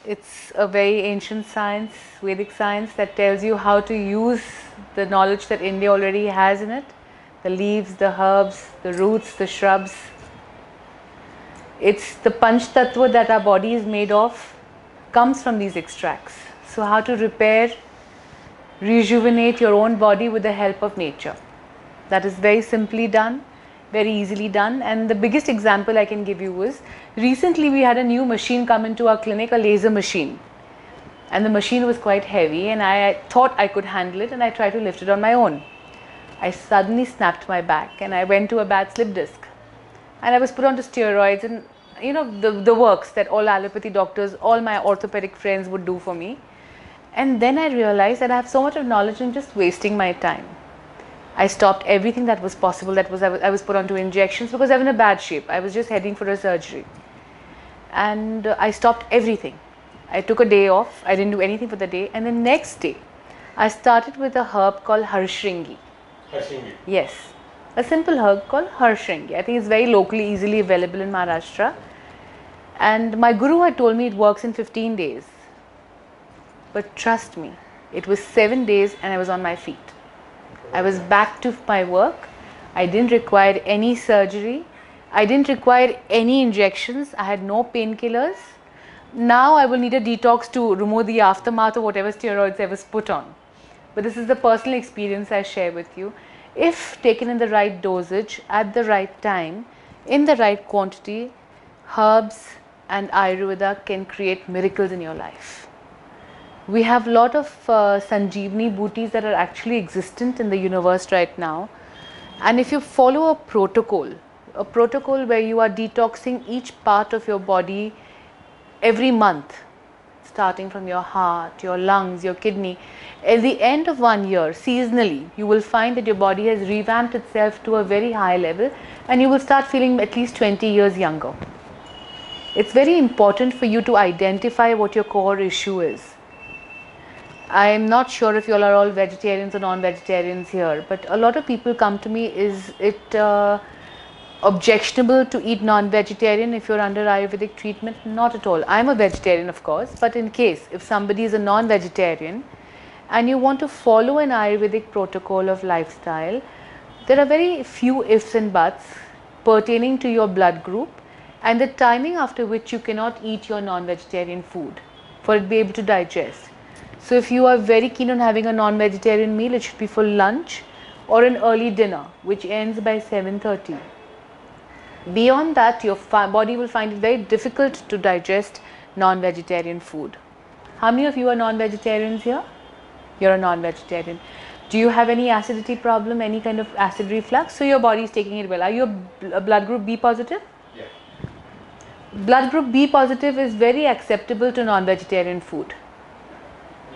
It's a very ancient science, Vedic science, that tells you how to use the knowledge that India already has in it. The leaves, the herbs, the roots, the shrubs. It's the Panch Tattva that our body is made of, comes from these extracts. So how to repair, rejuvenate your own body with the help of nature. That is very simply done, very easily done. And the biggest example I can give you is, recently we had a new machine come into our clinic, a laser machine. And the machine was quite heavy, and I thought I could handle it, and I tried to lift it on my own. I suddenly snapped my back and I went to a bad slip disc. And I was put onto steroids and the works that all allopathy doctors, all my orthopedic friends would do for me. And then I realized that I have so much of knowledge and just wasting my time. I stopped everything that was possible. I was put onto injections because I was in a bad shape. I was just heading for a surgery. And I stopped everything. I took a day off. I didn't do anything for the day. And the next day, I started with a herb called Harshringi. Harshringi? Yes. A simple herb called Harshringi. I think it's very locally, easily available in Maharashtra. And my guru had told me it works in 15 days. But trust me, it was 7 days and I was on my feet. I was back to my work. I didn't require any surgery. I didn't require any injections. I had no painkillers. Now I will need a detox to remove the aftermath of whatever steroids I was put on. But this is the personal experience I share with you. If taken in the right dosage, at the right time, in the right quantity, herbs and Ayurveda can create miracles in your life. We have a lot of Sanjeevani booties that are actually existent in the universe right now. And if you follow a protocol where you are detoxing each part of your body every month, starting from your heart, your lungs, your kidney, at the end of 1 year, seasonally, you will find that your body has revamped itself to a very high level and you will start feeling at least 20 years younger. It's very important for you to identify what your core issue is. I am not sure if you all are all vegetarians or non-vegetarians here, but a lot of people come to me, is it objectionable to eat non-vegetarian if you're under Ayurvedic treatment? Not at all. I'm a vegetarian, of course, but in case if somebody is a non-vegetarian and you want to follow an Ayurvedic protocol of lifestyle, there are very few ifs and buts pertaining to your blood group and the timing after which you cannot eat your non-vegetarian food for it to be able to digest. So if you are very keen on having a non-vegetarian meal, it should be for lunch or an early dinner, which ends by 7:30. Beyond that, your body will find it very difficult to digest non-vegetarian food. How many of you are non-vegetarians here? You're a non-vegetarian. Do you have any acidity problem, any kind of acid reflux? So your body is taking it well. Are you a blood group B positive? Yeah. Blood group B positive is very acceptable to non-vegetarian food.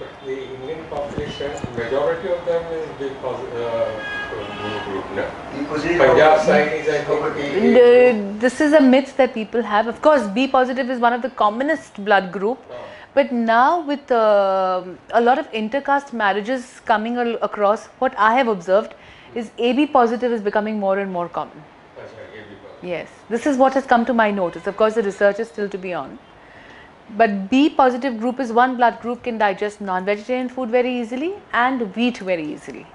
But the Indian population, majority of them is B group, no? Punjab side is, I think, This is a myth that people have. Of course, B positive is one of the commonest blood group. But now with a lot of intercaste marriages coming across, what I have observed is AB positive is becoming more and more common. That's right, AB positive. Yes, this is what has come to my notice. Of course, the research is still to be on. But B positive group is one blood group can digest non-vegetarian food very easily and wheat very easily.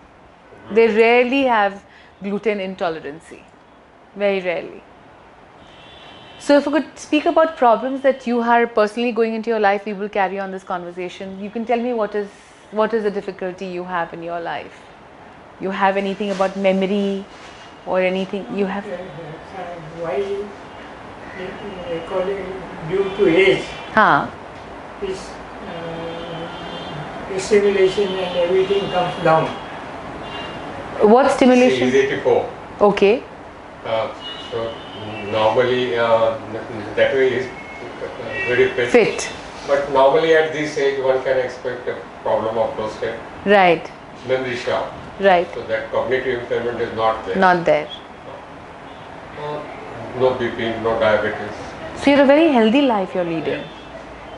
They rarely have gluten intolerance, very rarely. So if we could speak about problems that you are personally going into your life, we will carry on this conversation. You can tell me what is the difficulty you have in your life. You have anything about memory or anything you have? Why due to age, this stimulation and everything comes down. What stimulation? It's 84. Okay. So normally that way is very fit. But normally at this age one can expect a problem of prostate. Right. Memory sharp. Right. So that cognitive impairment is not there. Not there. No BP, no diabetes. So you're a very healthy life you're leading. Yeah.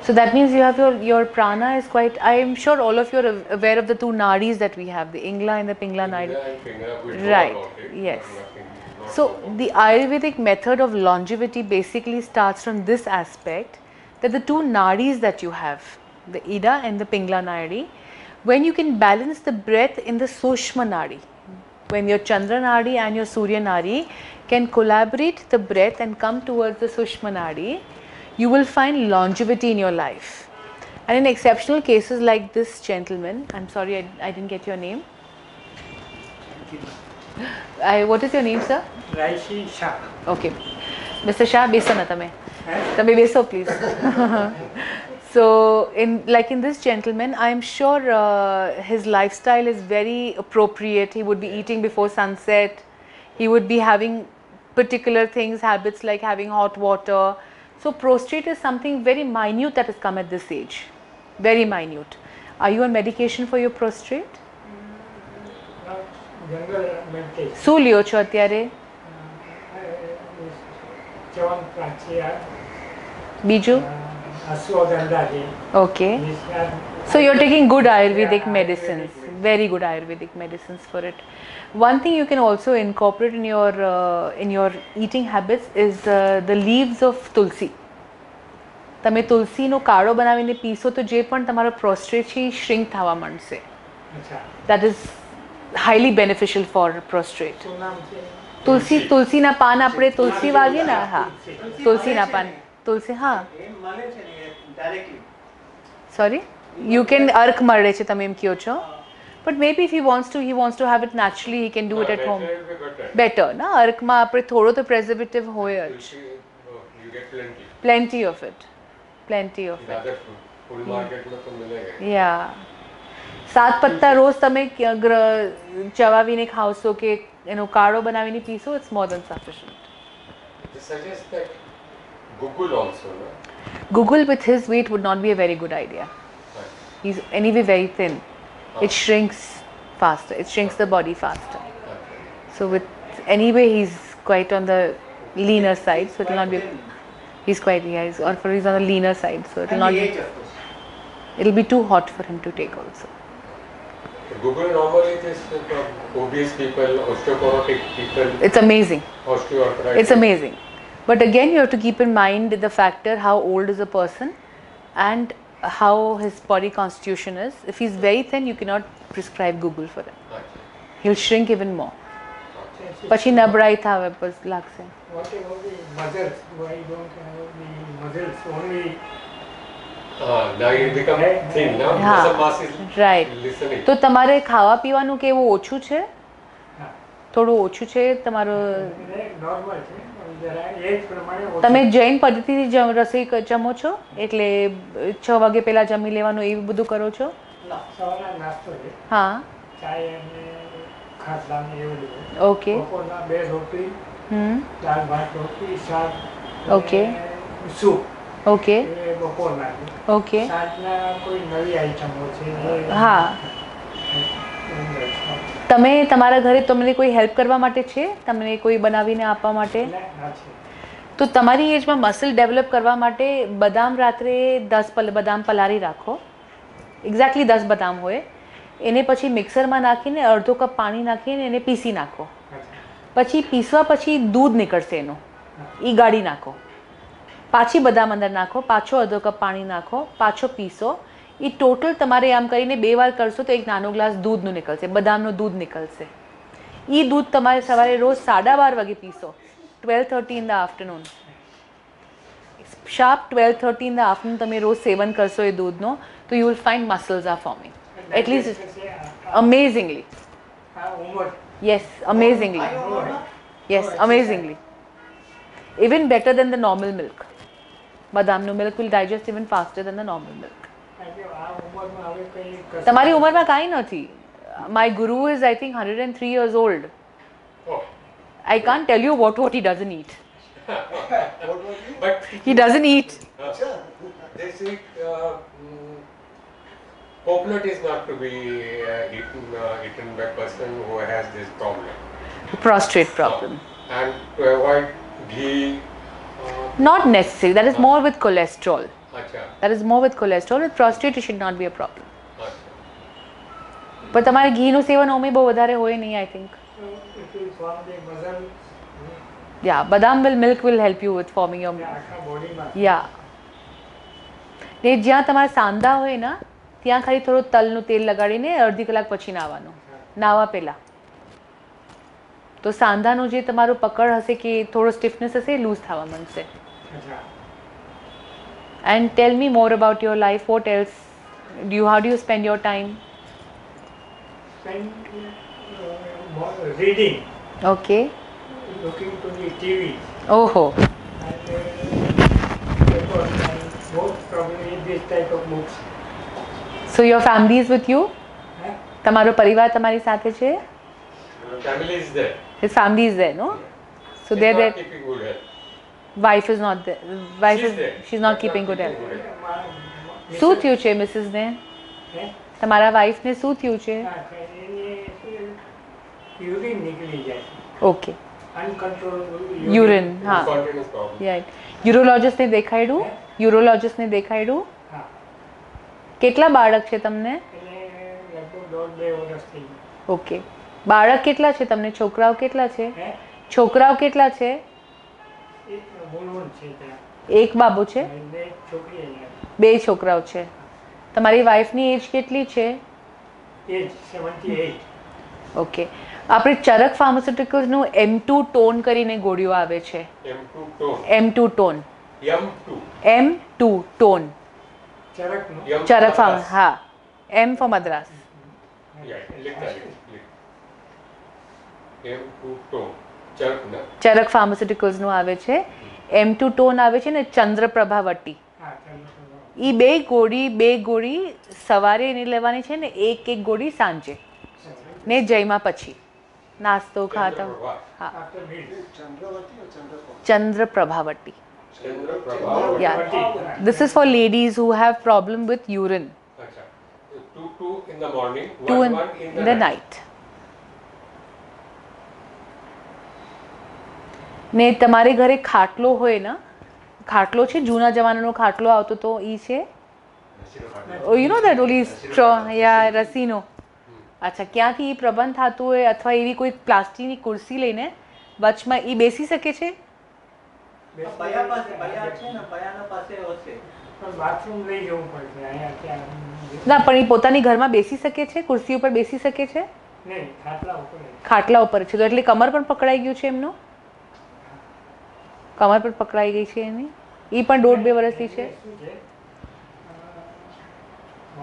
So that means you have your prana is quite, I am sure all of you are aware of the two nadis that we have, the Ingla and the Pingla nadi. Right, yes. So the Ayurvedic method of longevity basically starts from this aspect, that the two nadis that you have, the Ida and the Pingla nadi, when you can balance the breath in the Sushma nadi, when your Chandra nadi and your Surya nadi can collaborate the breath and come towards the Sushma nadi, you will find longevity in your life. And in exceptional cases like this gentleman, I'm sorry I didn't get your name. What is your name, sir? Raishi Shah. Okay. Mr. Shah, beso na tame. Tame beso, please. So, in this gentleman, I am sure his lifestyle is very appropriate. He would be eating before sunset. He would be having particular things, habits like having hot water. So, prostrate is something very minute that has come at this age. Very minute. Are you on medication for your prostrate? General medication. શું લ્યો છો અત્યારે? ચ્યવનપ્રાશી, બીજું? અશ્વગંધા છે. Okay. So you're taking good Ayurvedic medicines, very good Ayurvedic medicines for it. One thing you can also incorporate in your eating habits is the leaves of tulsi. તમે તુલસીનો કાળો બનાવીને પીશો તો જે પણ તમારો પ્રોસ્ટ્રેટ છે એ શ્રિંક થવા માંડશે. That is highly beneficial for prostrate. તુલસીના પાન આપણે તુલસી વાવીએ ને, હા, તુલસીના પાન, તુલસી, હા, sorry, you can अर्क મળે છે તમે એમ કહો છો, but maybe if he wants to have it naturally, he can do it at home. Better ના, अर्कમાં આપણે થોડો તો preservative હોય જ. You get plenty of it. full market में तो मिलेगा. Yeah. 7 પત્તા રોજ તમે ચવાવીને ખાવશો કે એનો કાળો બનાવીને પીશો, it's more than sufficient. They suggest that Google also, no? Google with his weight would not be a very good idea. Right. He's anyway very thin. It shrinks faster. It shrinks the body faster. Okay. So with anyway he's quite on the leaner side, so it will not be. He's quite, yeah, he's on the leaner side, so it will not be. It'll be too hot for him to take also. Google normally this obese people, osteoporotic people. It's amazing. Osteoarthritis. It's amazing. But again, you have to keep in mind the factor how old is a person and how his body constitution is. If he's very thin, you cannot prescribe Google for him. Okay. He'll shrink even more. પછી નબળાઈ થાવે બસ લાગશે. What about the muscles? Why don't have the muscles only? Now you become thin, now હા, muscle mass is right. listening. તો તમારે ખાવા પીવાનું કેવું ઓછું છે? હા. થોડું ઓછું છે તમારું? નોર્મલ છે, જરા એજ પ્રમાણે ઓછું. તમે જૈન પદ્ધતિથી રસોઈ જમો છો એટલે 6 વાગે પહેલા જમી લેવાનું એવું બધું કરો છો? સવારના નાસ્તો છે, હા, ચાય અને ખાટલા ને એવું બધું. ઓકે. બપોરના 2 રોટલી, દાળ ભાત, રોટલી, શાક, ઓકે, સૂપ, ઓકે, એ બપોરના છે. ઓકે. સાંજના કોઈ નવી આઈટમો છે એ હા. તમે તમારા ઘરે તમને કોઈ હેલ્પ કરવા માટે છે? તમને કોઈ બનાવીને આપવા માટે? ના છે. તો તમારી એજમાં મસલ ડેવલપ કરવા માટે બદામ રાત્રે 10 બદામ પલાળી રાખો. એક્ઝેક્ટલી 10 બદામ હોય, એને પછી મિક્સરમાં નાખીને અડધો કપ પાણી નાખીને એને પીસી નાખો. પછી પીસવા પછી દૂધ નીકળશે એનું, એ ગાળી નાખો. પાછી બદામ અંદર નાખો, પાછો અડધો કપ પાણી નાખો, પાછો પીસો. એ ટોટલ તમારે આમ કરીને 2 વાર કરશો તો 1 નાનો ગ્લાસ દૂધનું નીકળશે, બદામનું દૂધ નીકળશે. એ દૂધ તમારે સવારે રોજ 12:30 વાગે પીસો, 12:30 in the afternoon. Sharp 12:30 in the afternoon તમે રોજ સેવન કરશો એ દૂધનો, તો you will find muscles are forming. At least amazingly. Yes, amazingly. Yes, amazingly. Even better than the normal milk. Badamnu milk will digest even faster than the normal milk. તમારી ઉંમરમાં કાંઈ નથી. My guru is I think 103 years old. Oh. I can't tell you what he doesn't eat. But He doesn't eat. they say coconut is not to be eaten by person who has this problem. Prostrate problem. And to avoid ghee. Not necessary. That is more with cholesterol. Acha. That is more with cholesterol. With prostate, it should not be a problem. Acha. પણ તમારે ઘીનું સેવન ઓમે બહુ વધારે હોય નહીં, I think. It will form the muscle. Yeah, badam milk will help you with forming your. આખા બોડીમાં. Yeah. એ જ્યાં તમારા સાંધા હોય ને ત્યાં ખાલી થોડું તલનું તેલ લગાડીને અડધી કલાક પછી નાહવાનું, નાહવા પહેલાં. તો સાંધાનું જે તમારું પકડ હશે કે થોડો સ્ટીફનેસ હશે એ લૂઝ થવા માંડશે. અચ્છા. And tell me more about your life. What else how do you spend your time? Reading, okay. looking to the TV, ઓહો. and papers, and most probably this type of books. So your family is with you? Huh? તમારો પરિવાર તમારી સાથે છે? Family is there. His family is there, no? So He's they're not there. keeping good health. Wife is not there. Wife She's is there. she's not But keeping good health. good health. શું થયું છે Mrs ને? હે? તમારા વાઈફને શું થયું છે? હા, એને યુરિન નીકળી જાય, ઓકે. Uncontrol urine. હા. Incontinence problem. રાઈટ. યુરોલોજિસ્ટને દેખાડ્યું? યુરોલોજિસ્ટને દેખાડ્યું? હા, કેટલા બાળક છે તમને? એને લગભગ 1.5-2 વર્ષ થઈ ગયા. ઓકે. બાળક કેટલા છે તમને? છોકરાઓ કેટલા છે? હે? છોકરાઓ કેટલા છે? એક બોલવણ છે ત્યાં, એક બાબુ છે? અને 2 છોકરી અહીંયા. 2 છોકરાઓ છે. તમારી વાઈફની એજ કેટલી છે? એજ 78. ઓકે. આપણે ચરક ફાર્માસ્યુટિકલ્સનું M2 ટોન કરીને ગોળીઓ આવે છે. M2 tone. M2 tone. M2. M2 tone. ચરકનું. M Charak pharma. Madras. હા. M for Madras. Yeah, लिख that. M2 tone. चरक ना. ચરક ફાર્માસ્યુટિકલ્સનું આવે છે. M2 ટોન આવે છે ને ચંદ્રપ્રભાવટી. હા, ચરકનું. એ બે ગોળી સવારે એની લેવાની છે ને એક ગોળી સાંજે ને જમ્યા પછી નાસ્તો ખાતા. હા. After meal. ચંદ્રપ્રભાવટી. Chandraprabha. Yeah. This is for ladies who have problem with urine. अच्छा. 2 in the morning, 2 1 in in the night. ને તમારે ઘરે ખાટલો હોય ને, ખાટલો છે જૂના જમાનાનો ખાટલો આવતો તો એ છે? યુ નો દેટ ઓલી સ્ટ્રો યા રસીનો. અચ્છા, ક્યાંથી એ પ્રબંધ થતું હોય અથવા એવી કોઈ પ્લાસ્ટિકની ખુરશી લઈને વચમાં એ બેસી શકે છે? પણ બાથરૂમ લઈ જવું પડશે અહીંયા ત્યાં. ના, પણ એ પોતાની ઘરમાં બેસી શકે છે? ખુરશી ઉપર બેસી શકે છે? નહીં, ખાટલા ઉપર. ખાટલા ઉપર છે તો એટલે કમર પણ પકડાઈ ગયું છે એમનું? કમર પણ પકડાઈ ગઈ છે એની? એ પણ 1.5-2 વર્ષથી છે? શું છે,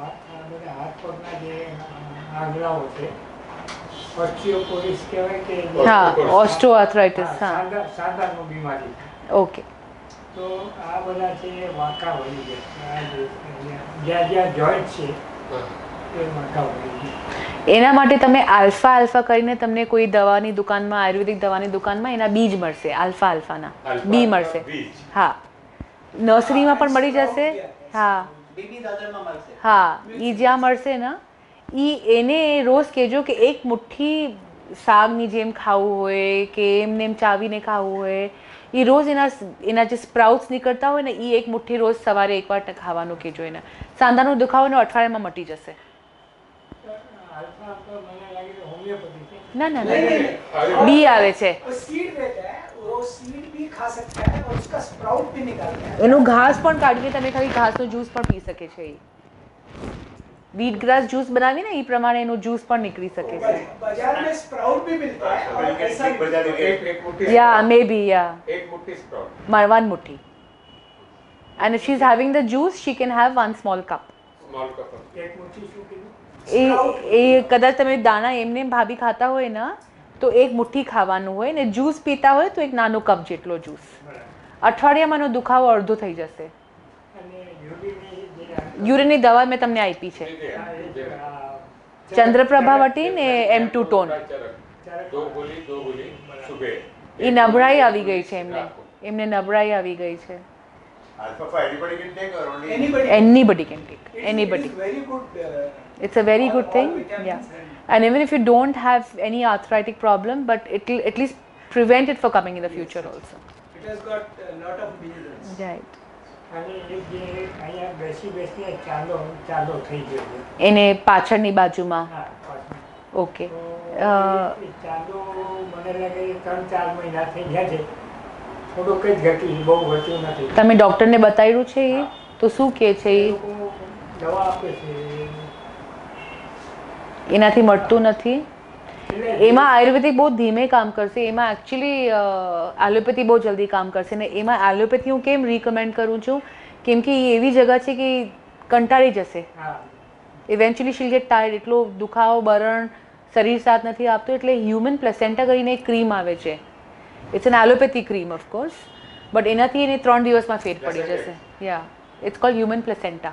આ બધા હાથ પગના જે આંગળાઓ છે, ઓસ્ટિયોપોરિસ કહેવાય કે હા, ઓસ્ટિયોઆર્થરાઇટિસ. હા. સાંધાની બીમારી. ઓકે. તો આ બધા છે એ વાંકા વળી ગયા. આ જે જ્યાં જ્યાં જોઈન્ટ છે એ વાંકા વળી ગયા. એના માટે તમે આલ્ફા કરીને તમને કોઈ દવાની દુકાનમાં, આયુર્વેદિક દવાની દુકાનમાં એના બીજ મળશે. આલ્ફાના બી મળશે. હા, નર્સરીમાં પણ મળી જશે. હા હા, એ જ્યાં મળશે ને એને રોજ કહેજો કે એક મુઠ્ઠી શાકની જેમ ખાવું હોય કે એમને એમ ચાવીને ખાવું હોય. એ રોજ એના જે સ્પ્રાઉટ્સ નીકળતા હોય ને એ એક મુઠ્ઠી રોજ સવારે એકવાર ખાવાનું કહેજો એને. સાંધાનો દુખાવો ને અઠવાડિયામાં મટી જશે. આલ્ફા તો મને લાગે છે હોમિયોપેથી છે. ના ના ના, બી આવે છે. वो सीड देता है, वो सीड भी खा सकता है और उसका स्प्राउट भी निकालता है. એનું ઘાસ પણ કાઢીને તમે ખાલી ઘાસનો જ્યુસ પણ પી શકે છે. એ વીટ ગ્રાસ જ્યુસ બનાવીને એ પ્રમાણે એનું જ્યુસ પણ નીકળી શકે છે. बाजार में स्प्राउट भी मिलता है और ऐसा भी एक मुट्ठी. યા મે બી યા एक मुट्ठी sprout. 1 મુઠ્ઠી. And if she is having the juice she can have 1 small cup. Small cup of. એક મુઠ્ઠી શું કીધું? એ કદાચ તમે દાણા એમને ભાભી ખાતા હોય ને તો એક મુઠ્ઠી ખાવાનું હોય ને જ્યુસ પીતા હોય તો એક નાનો કપ જેટલો જ્યુસ. બરાબર. અઠવાડિયામાં એનો દુખાવો અડધો થઈ જશે. અને યુરિનની જે યુરિનની દવા મેં તમને આપી છે. ચંદ્રપ્રભાવટી ને M2 ટોન. दो गोली सुबह. એ નબળાઈ આવી ગઈ છે એમને નબળાઈ આવી ગઈ છે. Alpha for anybody can take or only anybody. Anybody can take. It's Anybody. very good. It's a very good all thing. vitamins Yeah. and- And even if you don't have any arthritic problem, but it will at least prevent it from coming in the future also. It has got a lot of minerals. Right. અને એક જે અહીંયા બેસીને ચાલો થઈ ગયો છે. એને પાછળની બાજુમાં. હા, પાછળ. ઓકે. તો એ ચાલો મને લાગે 3-4 મહિના થઈ ગયા છે. થોડુંક જ ઘટ્યું, બહુ ઘટ્યું નથી. તમે ડૉક્ટરને બતાવ્યું છે એ? તો શું કહે છે એ એ? લોકો દવા આપે છે એનાથી મળતું નથી. એટલે એમાં આયુર્વેદિક બહુ ધીમે કામ કરશે, એમાં એકચ્યુઅલી એલોપેથી બહુ જલ્દી કામ કરશે ને એમાં એલોપેથી હું કેમ રિકમેન્ડ કરું છું કેમ કે એ એવી જગા છે કે કંટાળી જશે, હા ઇવેન્ચ્યુઅલી શીલ ગેટ ટાયર્ડ, એટલો દુખાવો બરણ શરીર સાથ નથી આપતું, એટલે હ્યુમન પ્લેસેન્ટા કરીને એક ક્રીમ આવે છે, it's an allopathy cream of course, but એનાથી એને 3 દિવસમાં ફેર પડી જશે. Yeah it's called human placenta.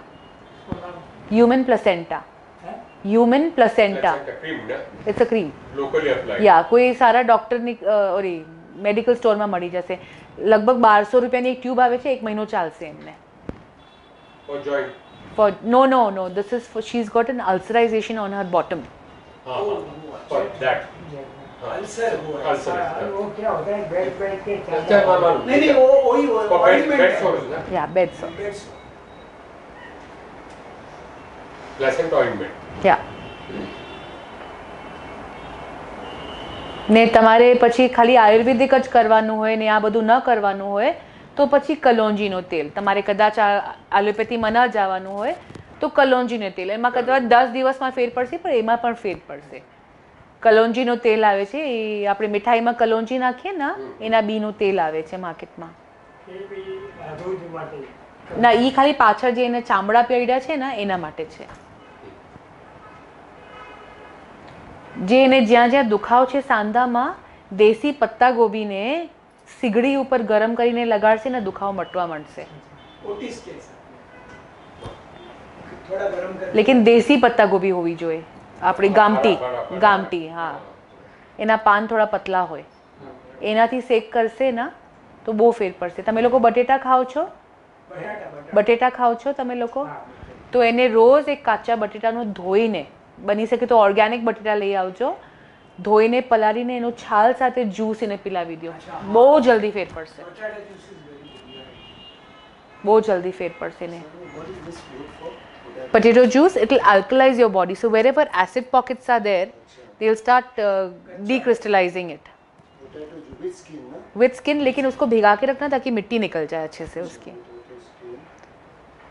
શું નામ? Human placenta. હે? Human placenta. Placenta cream, na? It's a cream. Locally applied. યા કોઈ સારા ડૉક્ટરની ઓરી મેડિકલ સ્ટોરમાં મળી જશે. લગભગ 1200 રૂપિયાની એક ટ્યુબ આવે છે, 1 મહિનો ચાલશે એમને. For joint. For no, this is for she's got an ulcerization on her bottom. For that. Ulcer हुआ है। Ulcer. हाँ, वो क्या होता है बैठ बैठ के अच्छा, मालूम. नहीं नहीं वो वही For bed ointment sores, na? Yeah, bed sores. Bed sore. Placenta ointment. Yeah. ને તમારે પછી ખાલી આયુર્વેદિક જ કરવાનું હોય ને આ બધું ન કરવાનું હોય તો પછી કલોંજીનો તેલ, તમારે કદાચ એલોપેથીમાં ન જવાનું હોય તો કલોંજીનો તેલ, એમાં કદાચ 10 દિવસમાં ફેર પડશે પણ એમાં પણ ફેર પડશે. કલોંજીનો તેલ આવે છે, એ આપણે મીઠાઈમાં કલોંજી નાખીએ ને એના બીનું તેલ આવે છે માર્કેટમાં. એ બી રોજ માટે ના, એ ખાલી પાછળ જે એને ચામડા પીડ્યા છે ને એના માટે છે. જે એને જ્યાં જ્યાં દુખાવ છે સાંધામાં, દેશી પત્તા ગોબીને સીગડી ઉપર ગરમ કરીને લગાડશે ને દુખાવો મટવા માંડશે. ओटिस के साथ थोड़ा गर्म कर લેકિન દેશી પત્તા ગોબી હોવી જોઈએ, આપણી ગામટી. બરાબર. ગામટી, હા. એના પાન થોડા પતલા હોય, એનાથી શેક કરશે ને તો બહુ ફેર પડશે. તમે લોકો બટેટા ખાઓ છો? બટેટા ખાઓ છો તમે લોકો? તો એને રોજ એક કાચા બટેટાનું ધોઈને, બની શકે તો ઓર્ગેનિક બટેટા લઈ આવજો, ધોઈને પલાળીને એનો છાલ સાથે જ્યુસ એને પીલાવી દો, બહુ જલ્દી ફેર પડશે, potato juice is very good. Yeah. બહુ જલ્દી ફેર પડશે ને. Potato juice, it will alkalize your body. So wherever acid pockets are there, they'll start decrystallizing it. Potato juice with skin, na? With skin, लेकिन उसको भिगा के रखना ताकि मिट्टी निकल जाए अच्छे से उसकी.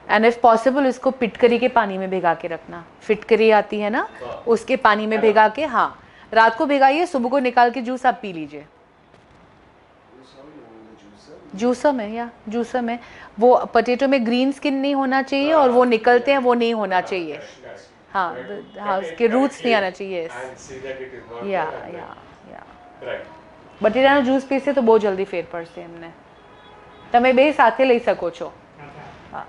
एंड इफ पॉसिबल इसको फिटकरी के पानी में भिगा के रखना. फिटकरी आती है ना, उसके पानी में भिगा के, हाँ, रात को भिगाइए, सुबह को निकाल के जूस आप पी लीजिए. जूसर में, या जूसर में वो पोटैटो में ग्रीन स्किन नहीं होना चाहिए और वो निकलते हैं वो नहीं होना चाहिए. हाँ, हाँ, उसके रूट्स नहीं आना चाहिए. And see that it is not या there and या या right. બટેટાનો જ્યુસ પીશે તો બહુ જલ્દી ફેર પડશે એમને. તમે બે સાથે લઈ શકો છો. હા.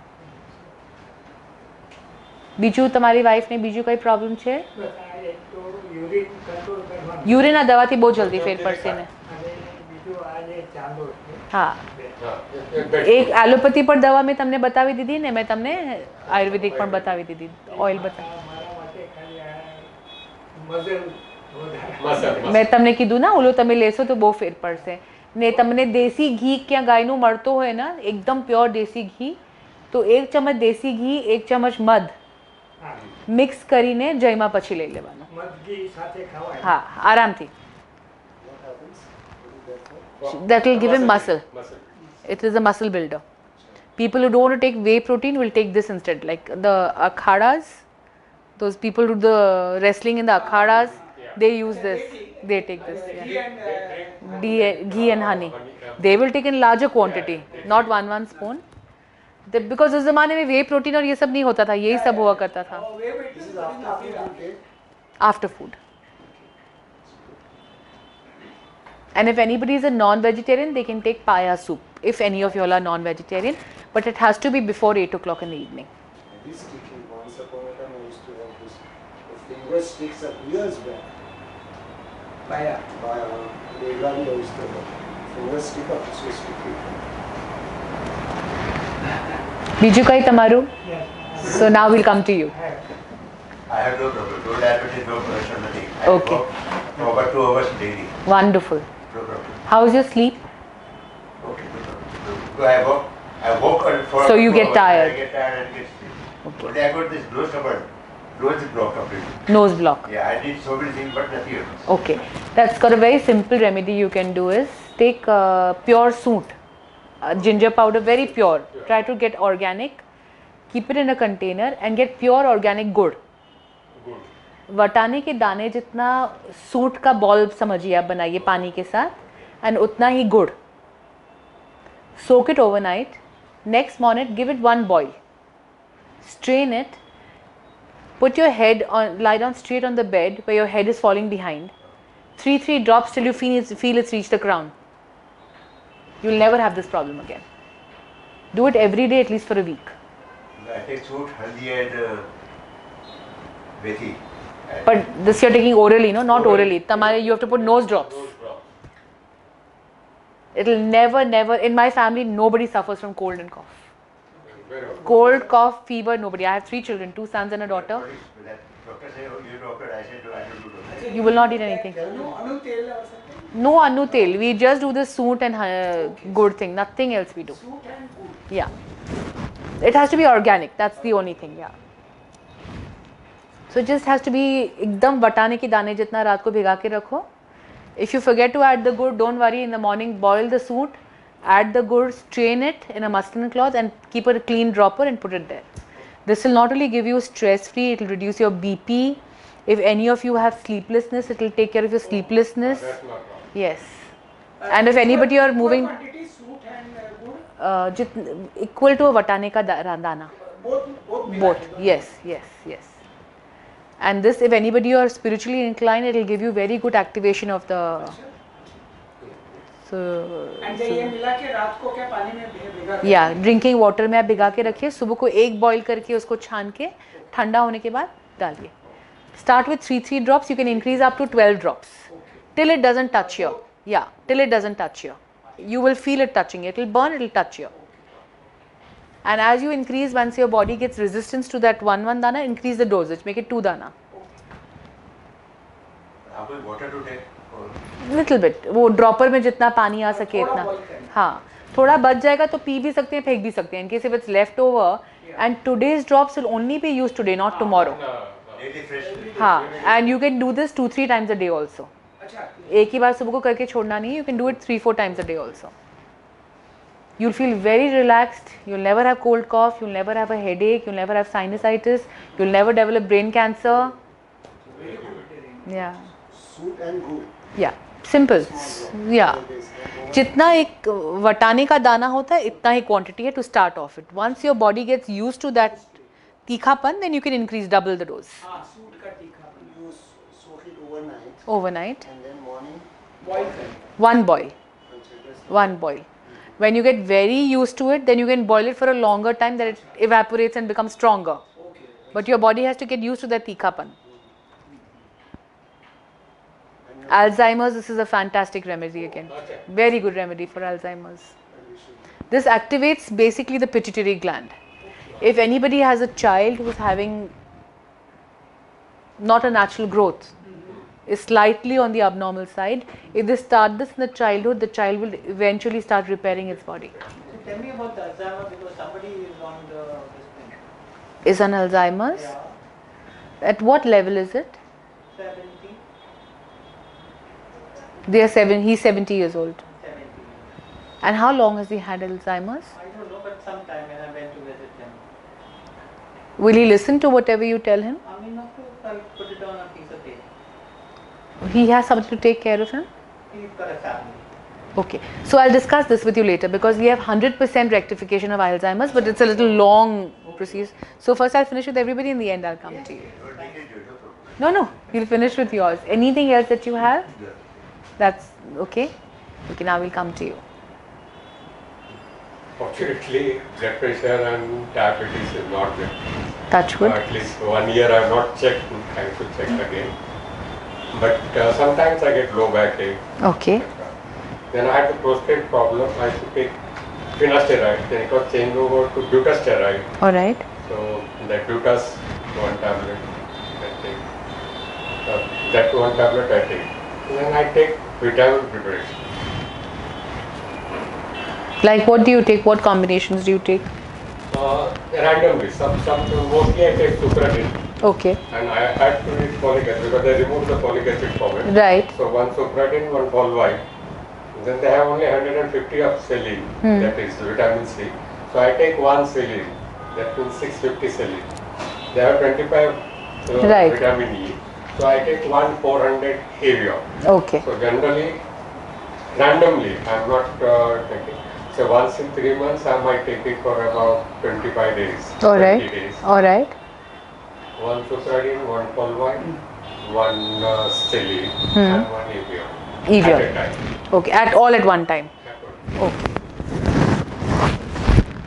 બીજું તમારી વાઈફને બીજું કઈ પ્રોબ્લેમ છે? બસ આ એક તો યુરિન કંટ્રોલ કરવાનું યુરિનના દવાથી બહુ જલ્દી ફેર પડશે ને. અને બીજું આ જે ચાંદો છે હા, Bed એક એલોપેથી પર દવા મેં તમને બતાવી દીધી ને, મેં તમને આયુર્વેદિક પણ બતાવી દીધી, ઓઇલ બતાવી. મારા માટે ખાલી આ મઝલ વધારે muscle. મેં તમને કીધું ના, ઓલું તમે લેશો તો બહુ ફેર પડશે. ને તમને દેશી ઘી ક્યાં ગાયનું મળતો હોય ને, એકદમ પ્યોર દેશી ઘી, તો 1 ચમચ દેશી ઘી, 1 ચમચ મધ હા મિક્સ કરીને જયમાં પછી લઈ લેવાનું. મધઘી સાથે ખવાય હા, આરામથી. What happens? What is that for? That will give him muscle. Muscle. It is a muscle builder. People who don't want to take whey protein will take this instead. Like the akhadas, those people who do the wrestling in the akhadas, they use this. They take this. Ghee Yeah. and Ghee and honey. They will take in larger quantity, not one spoon. Because उस जमाने में whey protein और ये सब नहीं होता था, यही सब हुआ करता था. whey protein This is is after food you take. After food. And if anybody is a non-vegetarian, they can take paya soup. If any of you all are non-vegetarian, but it has to be before 8 o'clock in the evening. This sticky, once upon a time I used to have this. The finger sticks up years back. Paya. By Degrani I used to have. Finger stick up, so sticky. બીજું કઈ તમારું? Yes. So now we'll come to you. I have no problem. No diabetes, no pressure, nothing. Okay. For about 2 hours daily. Wonderful. No problem. How's your sleep? Okay, no problem. So I walk on for So you 2 get hours, tired. I get tired and get sleep. Okay. But I got this nose stubborn. Nose is blocked completely. Nose block. Yeah, I did so many things, but nothing else. Okay. That's got a very simple remedy you can do is take pure soot, ginger powder, very pure. Try to get organic. keep it in a container and get pure organic गुड़. वटाने के दाने जितना suit का ball समझिए आप बनाइए पानी के साथ and उतना ही गुड़. Soak it overnight. Next morning, give it one boil. Strain it. Put your head on, lie down straight on the bed where your head is falling behind. 3 drops till you feel it's reached the crown. You'll never have this problem again. Do it every day at least for a week. I take soot, haldi and methi. But this you're taking orally, no? Not orally. Tamare, you have to put nose drops. It'll never, in my family, nobody suffers from cold and cough. Cold, cough, fever, nobody. I have 3 children, 2 sons and a daughter. Doctor say, oh, you doctor, I said, I don't do doctor. You will not eat anything. No anu tel or something? No anu tel. We just do the soot and good thing. Nothing else we do. Soot and good. Yeah. It has to be organic. That's the only thing. Yeah. So it just has to be एकदम वटाने के दाने जितना रात को भिगा के रखो. If you forget to add the gur, don't worry. In the morning, boil the soot, add the gur, strain it in a muslin cloth, and keep a clean dropper and put it there. This will not only give you stress-free, it will reduce your BP. If any of you have sleeplessness, it will take care of your sleeplessness. That's not wrong. Yes. And if anybody are moving, Quantity soot and good. equal to a वटाने का दाना. Both. Yes. And this, if anybody are spiritually inclined, it will give you very good activation of the. And ये मिला के रात को क्या पानी में भिगा के? Yeah, drinking water में आप भिगा के रखिए. सुबह को एक boil करके उसको छान के ठंडा होने के बाद डालिए. Start with 3 drops. You can increase up to 12 drops till it doesn't touch you. Yeah, till it doesn't touch you. You will feel it touching. It will burn. It will touch you. And as you increase, once your body gets resistance to that one dana, increase the dosage. Make it 2 dana. How much water to take? Little bit. वो dropper में जितना पानी आ सके इतना. हाँ. थोड़ा बच जाएगा तो पी भी सकते हैं, फेंक भी सकते हैं. In case if it's left over, and today's drops will only be used today, not tomorrow. Daily fresh. हाँ. And you can do this 2-3 times a day also. एक ही बार सुबह को करके छोड़ना नहीं. You can do it 3-4 times a day also. You'll feel very relaxed. You'll never have cold cough. You'll never have a headache. You'll never have sinusitis. You'll never develop brain cancer. Yeah. Soot and good. Yeah. Simple. Yeah. जितना एक वटाने का दाना होता है इतना ही quantity है to start off it. Once your body gets used to that तीखापन, then you can increase double the dose. हाँ, सूट का तीखा. You soak it overnight. Overnight. And then morning. Boil करें. One boil. One boil. When you get very used to it, then you can boil it for a longer time that it evaporates and becomes stronger. But your body has to get used to that tikhapan. Alzheimer's, this is a fantastic remedy again. Very good remedy for Alzheimer's. This activates basically the pituitary gland. If anybody has a child who is having not a natural growth, is slightly on the abnormal side, if they start this in the childhood, the child will eventually start repairing its body. Tell me about the Alzheimer because somebody is on this thing. Is on Alzheimer's? Yeah. At what level is it? 70. They are he's 70 years old. 70. And how long has he had Alzheimer's? I don't know, but sometime when I went to visit him. Will he listen to whatever you tell him? I mean, not to put it on a piece of paper. He has somebody to take care of him? He's got a family. Okay. So I'll discuss this with you later because we have 100% rectification of Alzheimer's, but it's a little long procedure. So first I'll finish with everybody, in the end I'll come to you. No, you'll finish with yours. Anything else that you have? That's okay? Okay, now we'll come to you. Fortunately, blood pressure and diabetes is not there. Touch wood. At least 1 year I have not checked, trying to check again. But sometimes I get low backache. Okay. Then I had the prostate problem. I used to take finasteride. Then it was changed over to dutasteride. Alright. So that dutas, one tablet I take. That one tablet I take. And then I take vitamin preparation. Like what do you take? What combinations do you take? Randomly. Mostly I take supradin. Okay. And I had to eat folic acid because they removed the folic acid from it. Right. So one supradin, one Volvine. Then they have only 150 of selene, that is vitamin C. So I take one selene that means 650 celli. They have 25 Right. vitamin E. So I take 1/400 Avion. Okay. So generally, randomly, I'm not taking. So once in 3 months, I might take it for about 25 days, All 20 right. days. All right. One Fusarin, one Polvine, one Celi, and one Avion. Evion. At a time. Okay. At all at one time. Okay.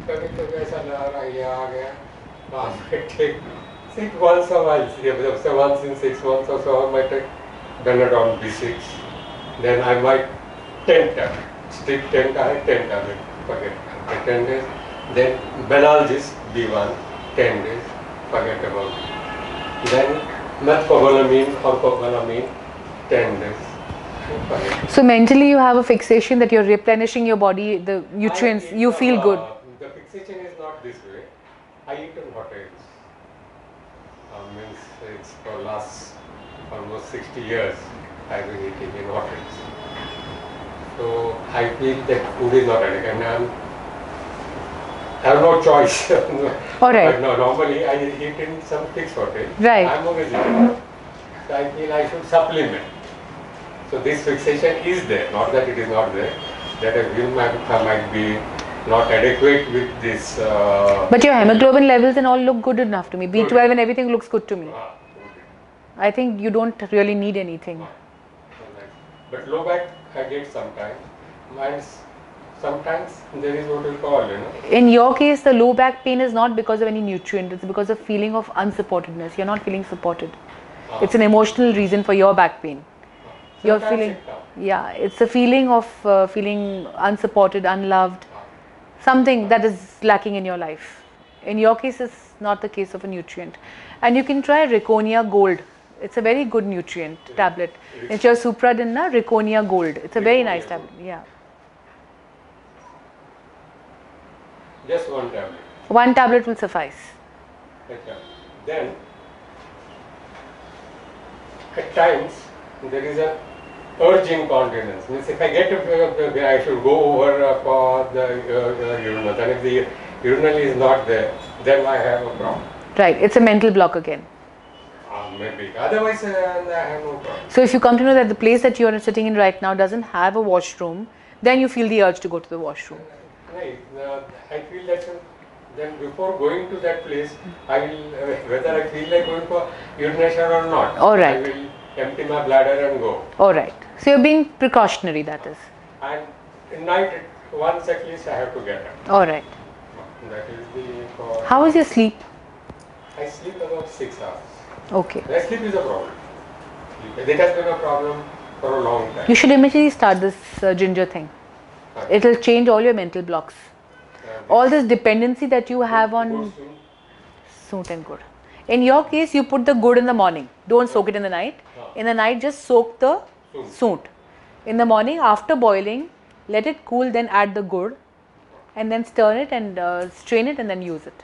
कभी कभी ऐसा लग रहा है ये आ गया, I might take six once a while. So once in 6 months or so, I might take Benadryl B6. Then I might 10 tablets. Strict 10 का है 10 tablets. Forget after 10 days. Then Benalgis B1 10 days. Forget about it. Then metcobalamine or cobalamine 10 days. Forget. So mentally you have a fixation that you're replenishing your body, the nutrients, I eat, you feel good. The fixation is not this way. I eat in hotels. Means it's for last almost 60 years I've been eating in hotels. So I feel that food is not adequate and I have no choice. All right. But no, normally I eat in some fixed hotel. Right. I'm a vegetarian. So I feel I should supplement. So this fixation is there, not that it is not there. That I feel might be not adequate with this. But your hemoglobin levels and all look good enough to me. B12 and everything looks good to me. I think you don't really need anything. But low back I get sometimes. And sometimes there is what we call, In your case, the low back pain is not because of any nutrient. It's because of feeling of unsupportedness. You're not feeling supported. It's an emotional reason for your back pain. You're Sometimes feeling, it comes. yeah, it's a feeling of feeling unsupported, unloved, something that is lacking in your life. In your case, it's not the case of a nutrient. And you can try Riconia Gold. It's a very good nutrient tablet. It's your Supradinna Riconia Gold. It's a very nice tablet. Yeah. Just one tablet. One tablet will suffice. Okay. Then, at times, there is a urge incontinence. Means if I get to, I should go over for the urinal. Then if the urinal is not there, then I have a problem. Right. It's a mental block again. Maybe. Otherwise, I have no problem. So if you come to know that the place that you are sitting in right now doesn't have a washroom, then you feel the urge to go to the washroom. Right. I feel that then before going to that place, I will, whether I feel like going for urination or not, All right. I will empty my bladder and go. Alright. So you're being precautionary, that is. And at night, once at least I have to get up. Alright. That is the for. How is your sleep? I sleep about 6 hours. Okay. My sleep is a problem. It has been a problem for a long time. You should immediately start this ginger thing. It will change all your mental blocks. All this dependency that you have on soot and good. In your case, you put the good in the morning. Don't soak it in the night. In the night, just soak the soot. In the morning, after boiling, let it cool, then add the good. And then stir it and strain it and then use it.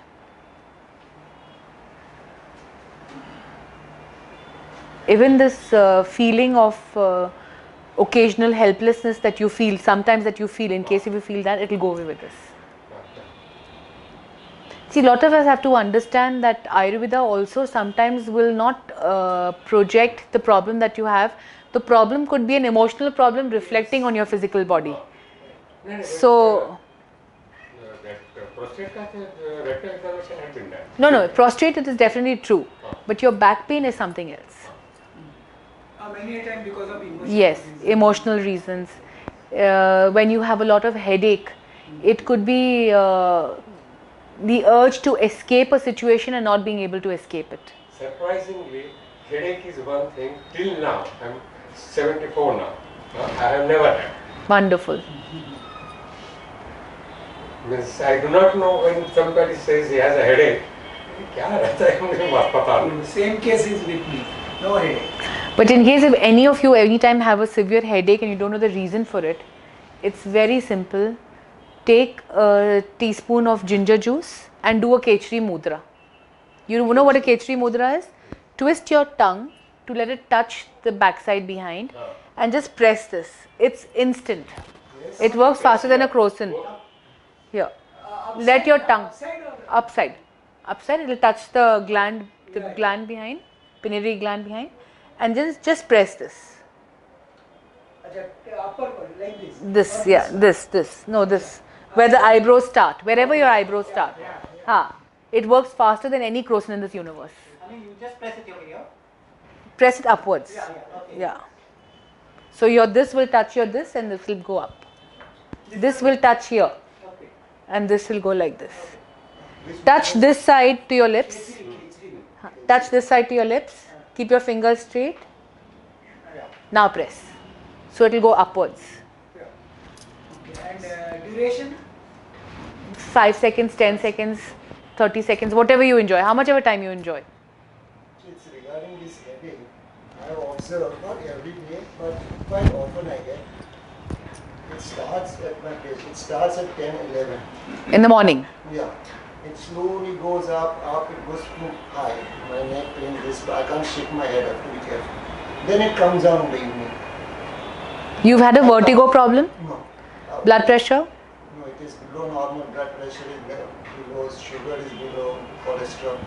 Even this feeling of occasional helplessness that you feel, sometimes that you feel, in case if you feel that, it will go away with this. See, a lot of us have to understand that Ayurveda also sometimes will not project the problem that you have. The problem could be an emotional problem reflecting on your physical body. So, prostate rectal examination had been done. no, prostate it is definitely true, but your back pain is something else. Many a time because of emotional Yes, reasons. emotional reasons. When you have a lot of headache, it could be the urge to escape a situation and not being able to escape it. Surprisingly, headache is one thing till now. I'm 74 now. I have never had. Wonderful. Means I do not know when somebody says he has a headache. क्या रहता है मुझे पता नहीं. Same case is with me. No headache. But in case if any of you anytime have a severe headache and you don't know the reason for it, it's very simple. Take a teaspoon of ginger juice and do a Kechri Mudra. You know what a Kechri Mudra is? Twist your tongue to let it touch the backside behind and just press this. It's instant. It works faster than a croissant. Here. Let your tongue Upside or upside. upside, it will touch the gland, gland behind, pineary gland behind, and just press this. Upper part, like this. This, Or yeah, this. No, this. Where the eyebrows start, wherever your eyebrows start. It works faster than any crocin in this universe. I mean, you just press it over here. Press it upwards. Okay. Yeah. So your this will touch your this, and this will go up. This will touch here, Okay. and this will go like this. Touch this side to your lips. Touch this side to your lips. Keep your fingers straight. Now press. So it will go upwards. And duration? 5 seconds, 10 seconds, 30 seconds, whatever you enjoy. How much ever time you enjoy. It's regarding this headache. I have observed, not every day, but quite often I get. It starts at my place. It starts at 10, 11. In the morning. Yeah. It slowly goes up, it goes too high. My neck pain, this, I can't shake my head, I have to be careful. Then it comes down in the evening. You've had a vertigo problem? No. Blood pressure? No, it is below normal, blood pressure is below, sugar is below, cholesterol.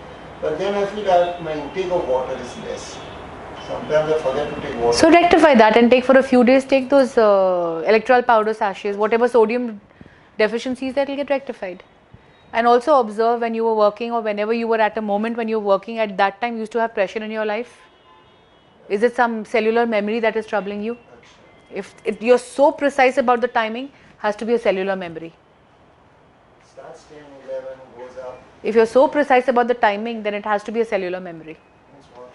But then I feel that my intake of water is less. Sometimes I forget to take water. So rectify that and take for a few days, take those electrolyte powder sachets, whatever sodium deficiencies that will get rectified. And also observe when you were working or whenever you were at a moment when you were working at that time, you used to have pressure in your life. Is it some cellular memory that is troubling you? If you're so precise about the timing, has to be a cellular memory. Starts 10, 11, goes up. If you're so precise about the timing, then it has to be a cellular memory. Means what?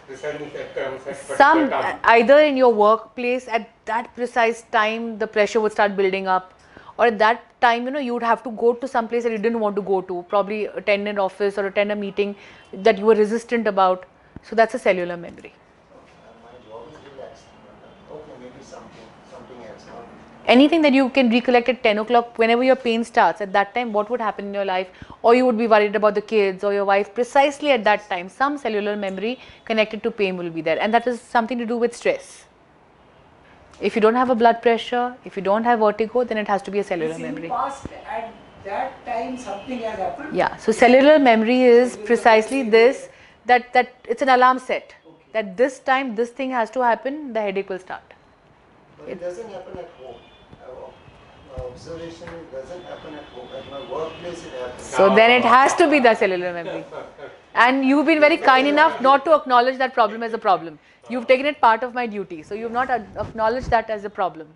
Precisely that comes at particular Some time. either in your workplace at that precise time the pressure would start building up, or at that time you would have to go to some place that you didn't want to go to, probably attend an office or attend a meeting that you were resistant about. So that's a cellular memory. My job is relaxed. Okay, maybe something else. Anything that you can recollect at 10 o'clock, whenever your pain starts, at that time what would happen in your life, or you would be worried about the kids or your wife, precisely at that time some cellular memory connected to pain will be there, and that is something to do with stress. If you don't have a blood pressure, if you don't have vertigo, then it has to be a cellular In memory. past, at that time something has happened. Yeah, so cellular memory is precisely this, that it's an alarm set, that this time this thing has to happen, the headache will start. But it doesn't happen at home. My observation is it doesn't happen at home. At my workplace it happens. So then it has to be the cellular memory. And you've been very kind enough not to acknowledge that problem as a problem. You've taken it part of my duty, so you've not acknowledged that as a problem.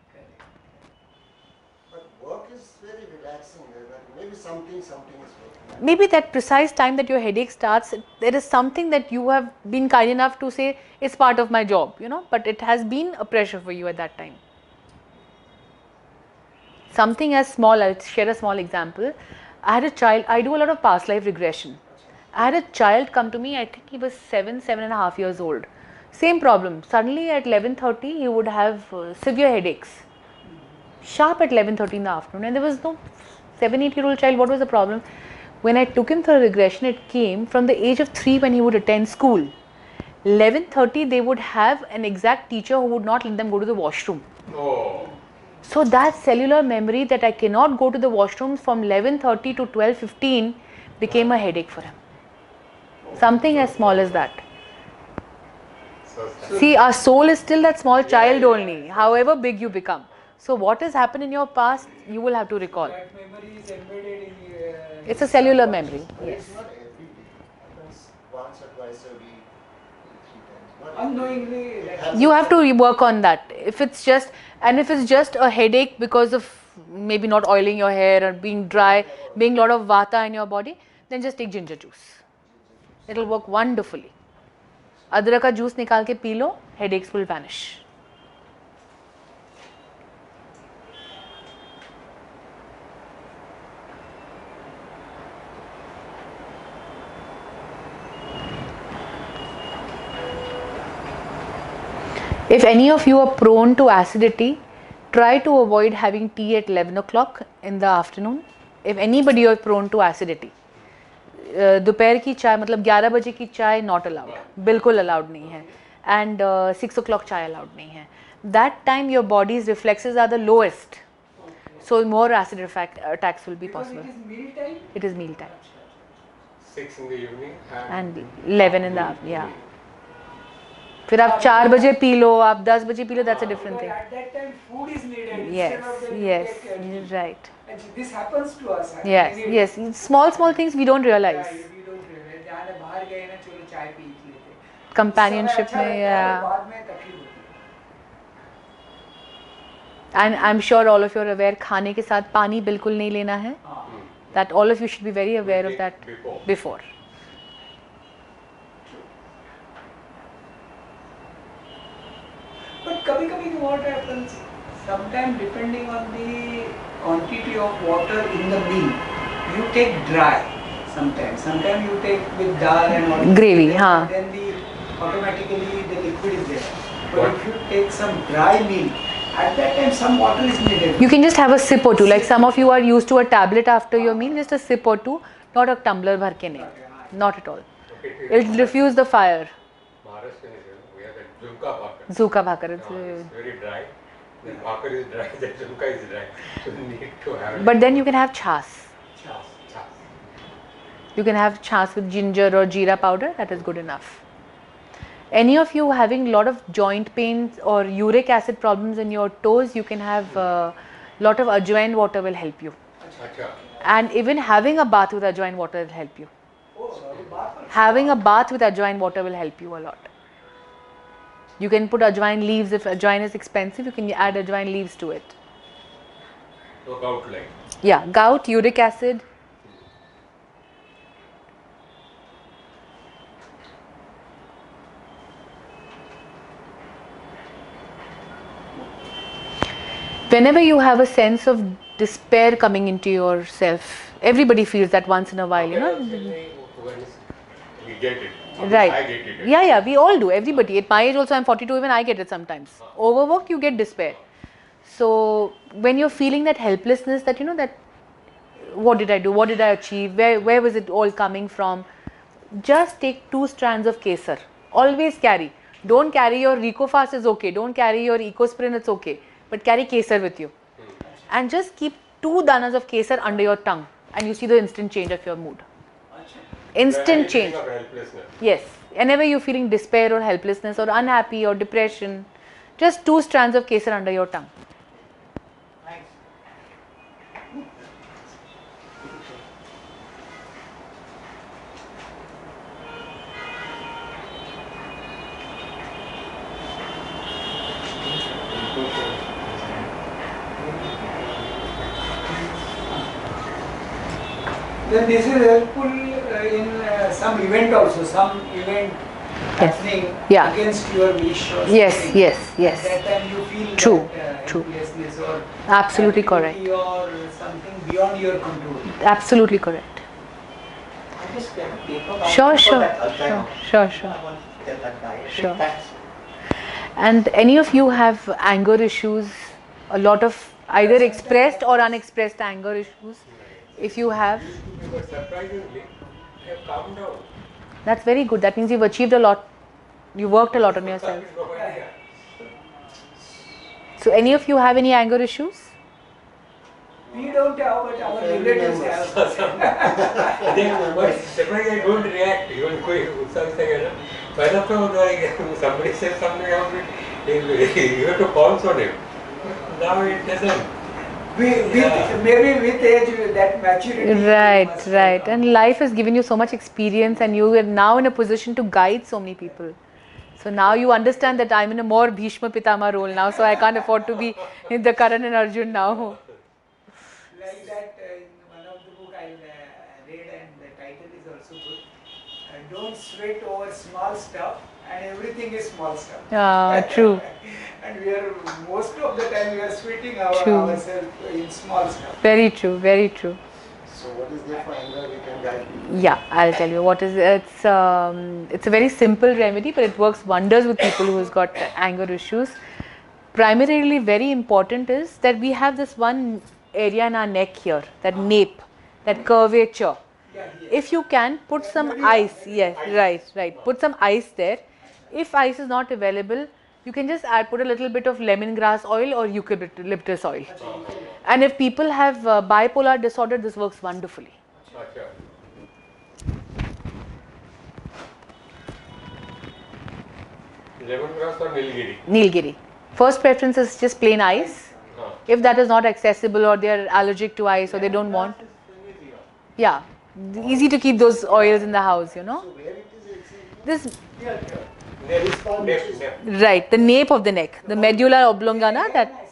But work is very relaxing. Maybe something is working. Maybe that precise time that your headache starts, there is something that you have been kind enough to say, it's part of my job, but it has been a pressure for you at that time. Something as small, I'll share a small example. I had a child, I do a lot of past life regression. I had a child come to me, I think he was 7.5 years old. Same problem, suddenly at 11:30 he would have severe headaches. Sharp at 11:30 in the afternoon, and there was no 7-8-year-old child, what was the problem? When I took him for a regression, it came from the age of 3 when he would attend school. 11:30 they would have an exact teacher who would not let them go to the washroom. Oh. So that cellular memory that I cannot go to the washroom from 11:30 to 12:15 became a headache for him. Something as small as that. So sad. See, our soul is still that small child only, however big you become. So what has happened in your past, you will have to recall. That memory is embedded in It's a cellular memory. But Yes. it's not every day. It happens once or twice a week, 3 times. Not unknowingly. It That has You have to work on that. If it's just a headache because of maybe not oiling your hair or being dry, being a lot of vata in your body, then just take ginger juice. It will work wonderfully. अदरक का juice निकाल के P low, headaches will vanish. If any of you are prone to acidity, try to avoid having tea at 11 o'clock in the afternoon. If anybody is prone to acidity, दोपहर की चाय मतलब 11 बजे की चाय not allowed, बिल्कुल allowed नहीं है, and 6 o'clock चाय allowed नहीं है. That time your body's reflexes are the lowest, so more acid attacks will be because possible. it is meal time. It is meal time. 6 in the evening and 11 in the afternoon. Yeah. फिर आप 4 बजे P low, आप 10 बजे P low, that's a different thing. At that time, food is needed. Yes, Instead of them yes, to take, you're right. and this happens to us. Yes, yes. Small things we don't realize. We don't realize. जहाँ बाहर गए ना, चलो चाय P लेते. Companionship उस समय अच्छा में, लगता है, yeah. बाद में तकलीफ होती है. And I'm sure all of you are aware, खाने के साथ पानी बिल्कुल नहीं लेना है. That all of you should be very aware of that before. But कभी-कभी what happens? Sometimes depending on the quantity of water in the meal, you take dry. Sometimes you take with dal and all. Gravy, then, हाँ. Then automatically the liquid is there. But if you take some dry meal, at that time some water is needed. You can just have a sip or two. Like some of you are used to a tablet after your meal, just a sip or two, not a tumbler भर के नहीं. Not at all. It'll diffuse the fire. Maharashtra, we have the Jhumka Bhakar. Zuka bhakar. It's very dry. The Bhakar is dry, the Jhumka is dry. So you need to have But then you can have chas. chas. You can have chas with ginger or jeera powder. That is good enough. Any of you having a lot of joint pains or uric acid problems in your toes, you can have lot of ajwain water will help you. Acha. And even having a bath with ajwain water will help you. Having a bath with ajwain water will help you a lot. You can put ajwain leaves. If ajwain is expensive, you can add ajwain leaves to it. So gout like. Yeah, gout, uric acid. Whenever you have a sense of despair coming into yourself, everybody feels that once in a while, you know. We get it. Right. I get it. Yeah, we all do. Everybody. At my age also, I'm 42, even I get it sometimes. Overworked, you get despair. So when you're feeling that helplessness, that you know that what did I do? What did I achieve? Where was it all coming from? Just take 2 strands of kesar. Always carry. Don't carry your Recofast is okay. Don't carry your Ecosprin, it's okay. But carry kesar with you. And just keep 2 danas of kesar under your tongue. And you see the instant change of your mood. Instant change. Of helplessness. Yes. Whenever you're feeling despair or helplessness or unhappy or depression, just 2 strands of kesar under your tongue. Then this is helpful in some event also, some event happening Yeah. against your wish or Yes, something. yes, yes. At that time you feel True, that, true. helplessness or Absolutely activity or something beyond your control. Absolutely correct. I just get a paper Sure, for sure, that Alzheimer. sure, sure. I want to tell that guy. Sure. Thanks. And any of you have anger issues, a lot of either expressed or unexpressed anger issues? If you have, But surprisingly, I have calmed down. that's very good. That means you've achieved a lot. You worked a lot on yourself. No idea. So any of you have any anger issues? We don't have, but our relatives have. But surprisingly, I don't react. Even somebody says something about it, you have to pounce on him. Now it doesn't. Maybe with age, that maturity. Right, must right. come. And life has given you so much experience and you are now in a position to guide so many people. So now you understand that I'm in a more Bhishma Pitama role now, so I can't afford to be in the Karan and Arjun now. Like that, in one of the book I read, and the title is also good. Don't sweat over small stuff, and everything is small stuff. True. And we are most of the time we are sweating True. ourselves in small stuff. Very true, very true. So what is there for anger we can guide people? Yeah, I'll tell you what is it's a very simple remedy, but it works wonders with people who's got anger issues. Primarily, very important is that we have this one area in our neck here, that nape, that curvature. If you can put some ice, yes, right. Put some ice there. If ice is not available, you can just put a little bit of lemongrass oil or eucalyptus oil. And if people have bipolar disorder, this works wonderfully. Acha. Lemongrass or Nilgiri? Nilgiri. First preference is just plain ice. If that is not accessible or they are allergic to ice or they don't want, yeah, easy to keep those oils in the house, you know. So where it is exactly? This Nep. right, the nape of the neck, the medulla oblongata, that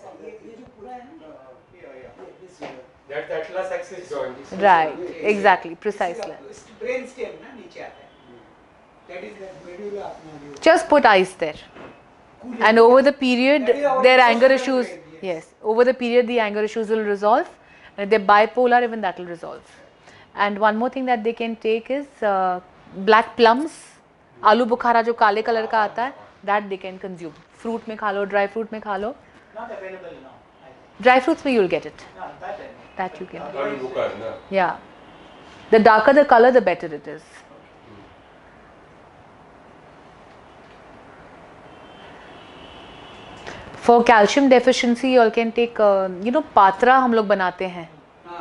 That atlas axis joint. right, exactly, precisely. Brain stem ना नीचे आता है, that is the medulla अपना जो Just put ice there, and over the period, their anger issues. Yes, over the period, the anger issues will resolve. And if they're bipolar, even that will resolve. And one more thing that they can take is black plums, आलू बुखारा जो काले colour का आता है, that they can consume. Fruit में खा लो, dry fruit में खा लो. Not available now. Dry fruits में you'll get it. No, that I know. That you can. Alu bukhar, na? Yeah. The darker the color, the better it is. For calcium deficiency, you all can take, patra हम लोग बनाते हैं.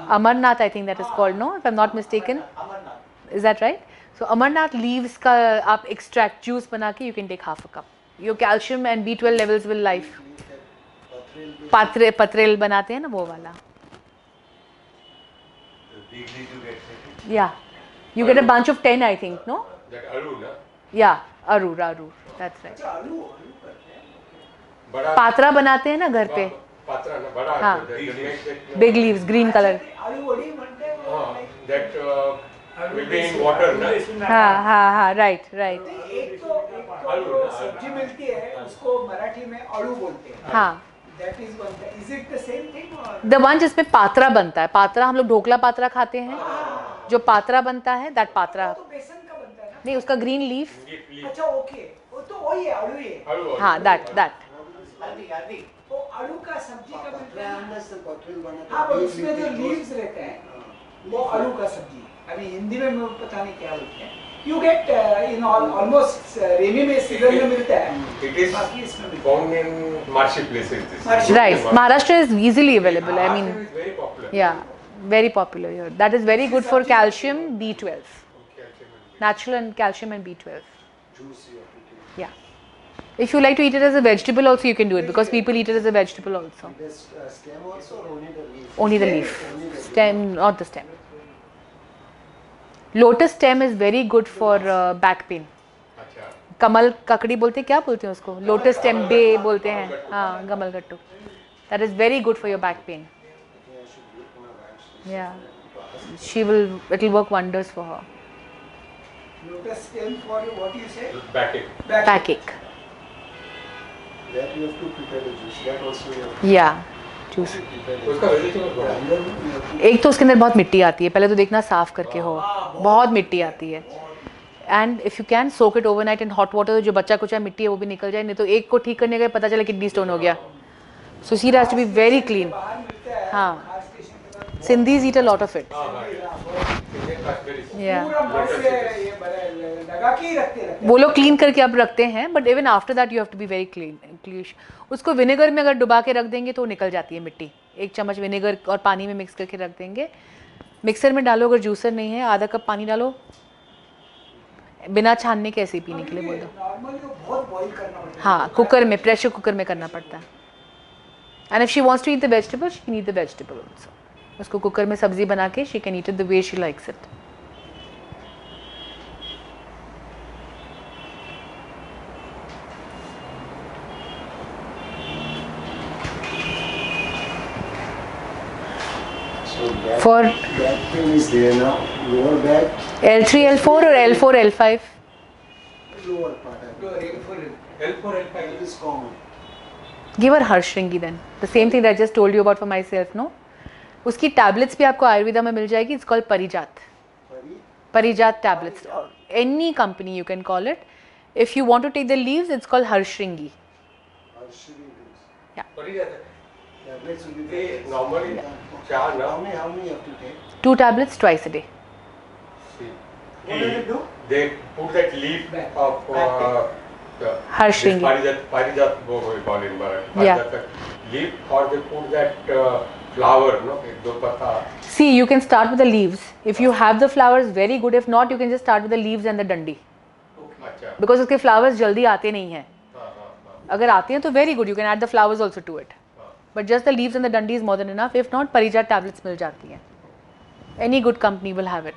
Amarnath, I think that is called, no? If I'm not mistaken. Amarnath. Is that right? So Amarnath leaves का आप extract juice बना के you can take half a cup. Your calcium and B12 levels will life. पत्रेल बनाते हैं ना वो वाला. Big leaf you get. Yeah. You get a bunch of 10, I think, no? That alu, na? Yeah, arur. That's right. आलू करते हैं, Bada. Patra बनाते हैं ना घर पे. Patra, na? Bada. हाँ. that makes it, Big leaves, green color. आलू वड़ी बनते हैं वो like- That will be in water, na? हाँ, right. एक तो आलू जो ना, सब्जी मिलती है उसको मराठी में आलू बोलते हैं, हाँ. that is one thing. Is it the same thing or The one जिसमें पात्रा बनता है. पात्रा हम लोग ढोकला पात्रा खाते हैं. जो पात्रा बनता है, that पात्रा. तो बेसन का बनता है ना? नहीं, उसका green leaf. अच्छा ओके, वो तो वही है आलू ही है, Alu. हाँ, that. Haldi. वो आलू का सब्जी का बनता है। पत्रेल बनाते हाँ, हैं, पर big उसमें जो leaf लीव्स रहते हैं वो आलू का सब्जी। अभी हिंदी में मैं पता नहीं क्या बोलते हैं। You get in almost रेमी में सीजन में मिलता है। It is बाकी इसमें मिलता है। found in marshy places. This. Marshy. Right. Maharashtra is easily available. I mean, Maharashtra is very popular. yeah, very popular here. That is very good for calcium, B12. Natural and calcium and B12. juice you have to take. Yeah. If you like to eat it as a vegetable also, you can do it because people eat it as a vegetable also. This stem also or only the leaf? Only the leaf. Stem, not the stem. Lotus stem is very good for back pain. अच्छा. कमल ककड़ी बोलते हैं, क्या बोलते हैं उसको? Lotus stem बे बोलते हैं. हाँ, कमल कट्टू. That is very good for your back pain. Yeah. It will work wonders for her. Lotus stem for what you say? Backache. Backache. That you have to prepare the juice. That also you have to Yeah. Juice. prepare the उसका vegetable juice. बहुत. अंदर में you have to एक तो उसके अंदर बहुत मिट्टी आती है, पहले तो देखना साफ करके हो. बहुत मिट्टी आती है. And if you can soak it overnight in hot water, जो बच्चा कुछ मिट्टी है वो भी निकल जाए. नहीं तो एक को ठीक करने का पता चला किडनी स्टोन हो गया. So sea has to be very clean. बाहर मिलता है। हाँ. हर स्टेशन के पास Sindhis eat a lot of it. हाँ, हाँ. Indian Kashmiri. Yeah. पूरा बड़ से ये लगा के ही रखते वो लोग क्लीन करके अब रखते हैं, but even after that you have to be very clean. उसको विनेगर में अगर डुबा के रख देंगे तो निकल जाती है मिट्टी. 1 चम्मच विनेगर और पानी में मिक्स करके रख देंगे. मिक्सर में डालो, अगर जूसर नहीं है आधा कप पानी डालो, बिना छानने के ऐसे ही पीने के लिए बोल दो. नॉर्मली वो बहुत बॉईल करना पड़ता है। हाँ, कुकर में, प्रेशर कुकर में करना पड़ता है. And if she wants to eat the vegetable, she can eat the vegetable also. उसको कुकर में सब्जी बना के she can eat it the way she likes it. So back, For back pain is there now. Lower back, L3, L4 or L4, L5? lower part. I तो think. Rainfall L4, L5. That is common. Give her Harshringi then. The same thing that I just told you about for myself, no? उसकी tablets भी आपको आयुर्वेदा में मिल जाएगी. It's called Parijat. Pari, Parijat tablets. Any company you can call it. If you want to take the leaves, it's called Harshringi. Arshri leaves. What is that? Tablets will be They there. normally char How na. many you have to take? 2 tablets twice a day. See, What do they do? They put that leaf Back. of Harshringi. Parijat, what we call in Marathi. Yeah. Parijat leaf, or they put that flower, no, ek do pata. See, you can start with the leaves. If you have the flowers, very good. If not, you can just start with the leaves and the dandi. अच्छा. Because उसके flowers जल्दी आते नहीं हैं. हाँ. अगर आती हैं तो very good, you can add the flowers also to it. But just the leaves and the dandi is more than enough. If not, Parijat tablets मिल जाती हैं. Any good company will have it.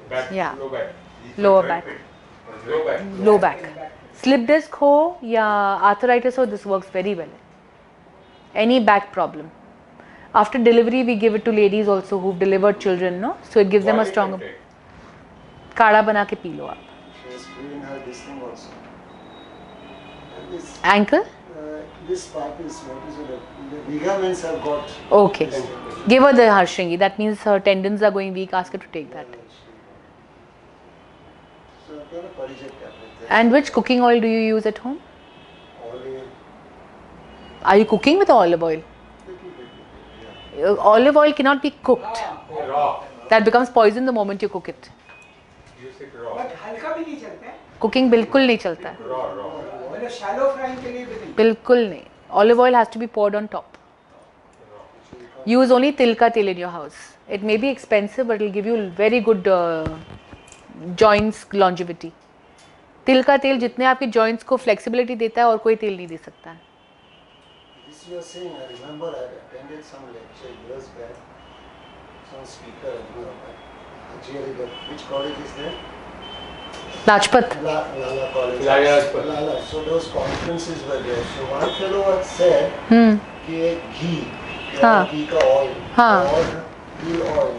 Back, Yeah. low back. Lower back. Low back. Low back. Slip disc हो या arthritis हो, this works very well. Any back problem. After delivery, we give it to ladies also who've delivered children, no? So it gives them a Body stronger. contact. काढ़ा बना के P low आप. She has given her this thing also. And this, Ankle? this part is noticeable. The ligaments have got. Okay. Give her the Harshringi. That means her tendons are going weak. Ask her to take that. So I've got a Parijat tablet. And which cooking oil do you use at home? Olive, Are you cooking with olive oil? little bit. Yeah. Olive oil cannot be cooked. Raw. That becomes poison the moment you cook it. Use it raw. But हल्का भी नहीं चलता है, Cooking बिल्कुल नहीं चलता है. Raw, raw. मतलब शैलो फ्राइंग के लिए भी नहीं. बिल्कुल नहीं. Olive oil has to be poured on top. Use only tilka tel in your house. It may be expensive, but it will give you very good joints longevity. तिल का तेल जितने आपके joints को flexibility देता है और कोई तेल नहीं दे सकता है. This you are saying, I remember I attended some lecture years back. Some speaker, I don't know, really good. Which college is there? Lajpat. Lala College. Lala Lajpat. Lala. So those conferences were there. So one fellow had said कि एक घी हाँ. घी का oil हाँ. or ghee oil,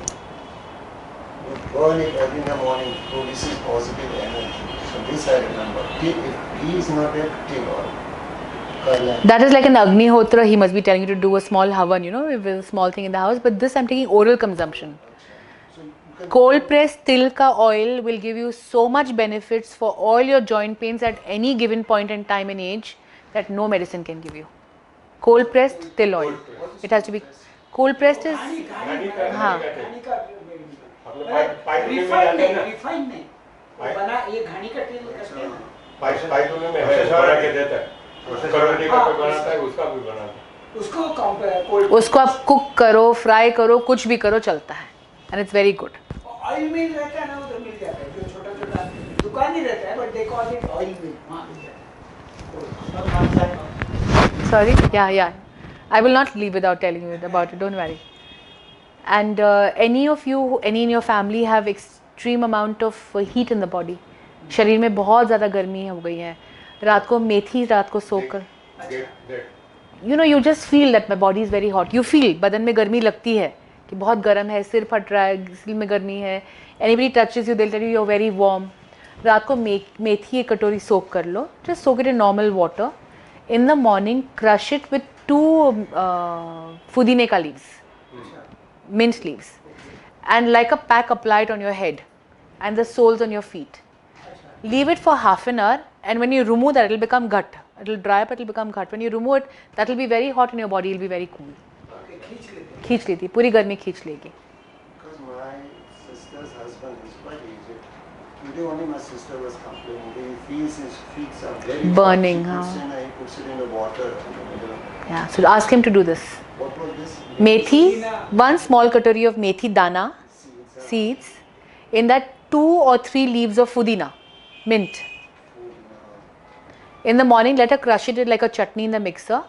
you burn it early in the morning, produces positive energy. So this I remember. If ghee is not a till oil. Karla. That is like an Agnihotra. He must be telling you to do a small havan, you know, with a small thing in the house. But this I'm taking oral consumption. So you can Cold pressed til ka oil will give you so much benefits for all your joint pains at any given point in time and age that no medicine can give you. Cold pressed til oil. It has to be cold pressed is हाँ. अपने pipe में जाते हैं ना, refined नहीं, वो बना ये घानी का तेल करते हैं ना. पाइप में है, बना के देता है. करोड़ी का कोई बनाता है, उसका भी बनाता है. उसको कोल्ड उसको आप कुक करो, फ्राई करो, कुछ भी करो चलता है. And it's very good. Oil mill रहता है ना, उधर मिल जाता है, जो छोटा छोटा दुकान ही रहता है, but they call it oil mill, वहाँ मिल जाता है. Sorry? Yeah. I will not leave without telling you about it. Don't worry. And any of you, any in your family have extreme amount of heat in the body. शरीर में बहुत ज़्यादा गर्मी हो गई है. रात को मेथी रात को सोकर. You know, you just feel that my body is very hot. You feel बदन में गर्मी लगती है कि बहुत गर्म है, सिर फट रहा है, सिर में गर्मी है. Anybody touches you, they'll tell you you're very warm. रात को मेथी एक कटोरी सोक कर लो. Just soak it in normal water. In the morning, crush it with 2 pudine ka leaves, mint leaves, and like a pack, apply it on your head and the soles on your feet. Leave it for half an hour, and when you remove that, it will become ghat. It will dry up, it will become ghat. When you remove it, that will be very hot and your body will be very cool. खींच लेती, पूरी गर्मी खींच लेगी. Because my sister's husband is quite aged. Today only my sister was complaining. He feels his feet are very Burning, hot. huh? He puts it in the water in the middle. Yeah, so ask him to do this. What was this? Methi, 1 small katori of methi dana, seeds. In that 2 or 3 leaves of pudina, mint. In the morning, let her crush it like a chutney in the mixer.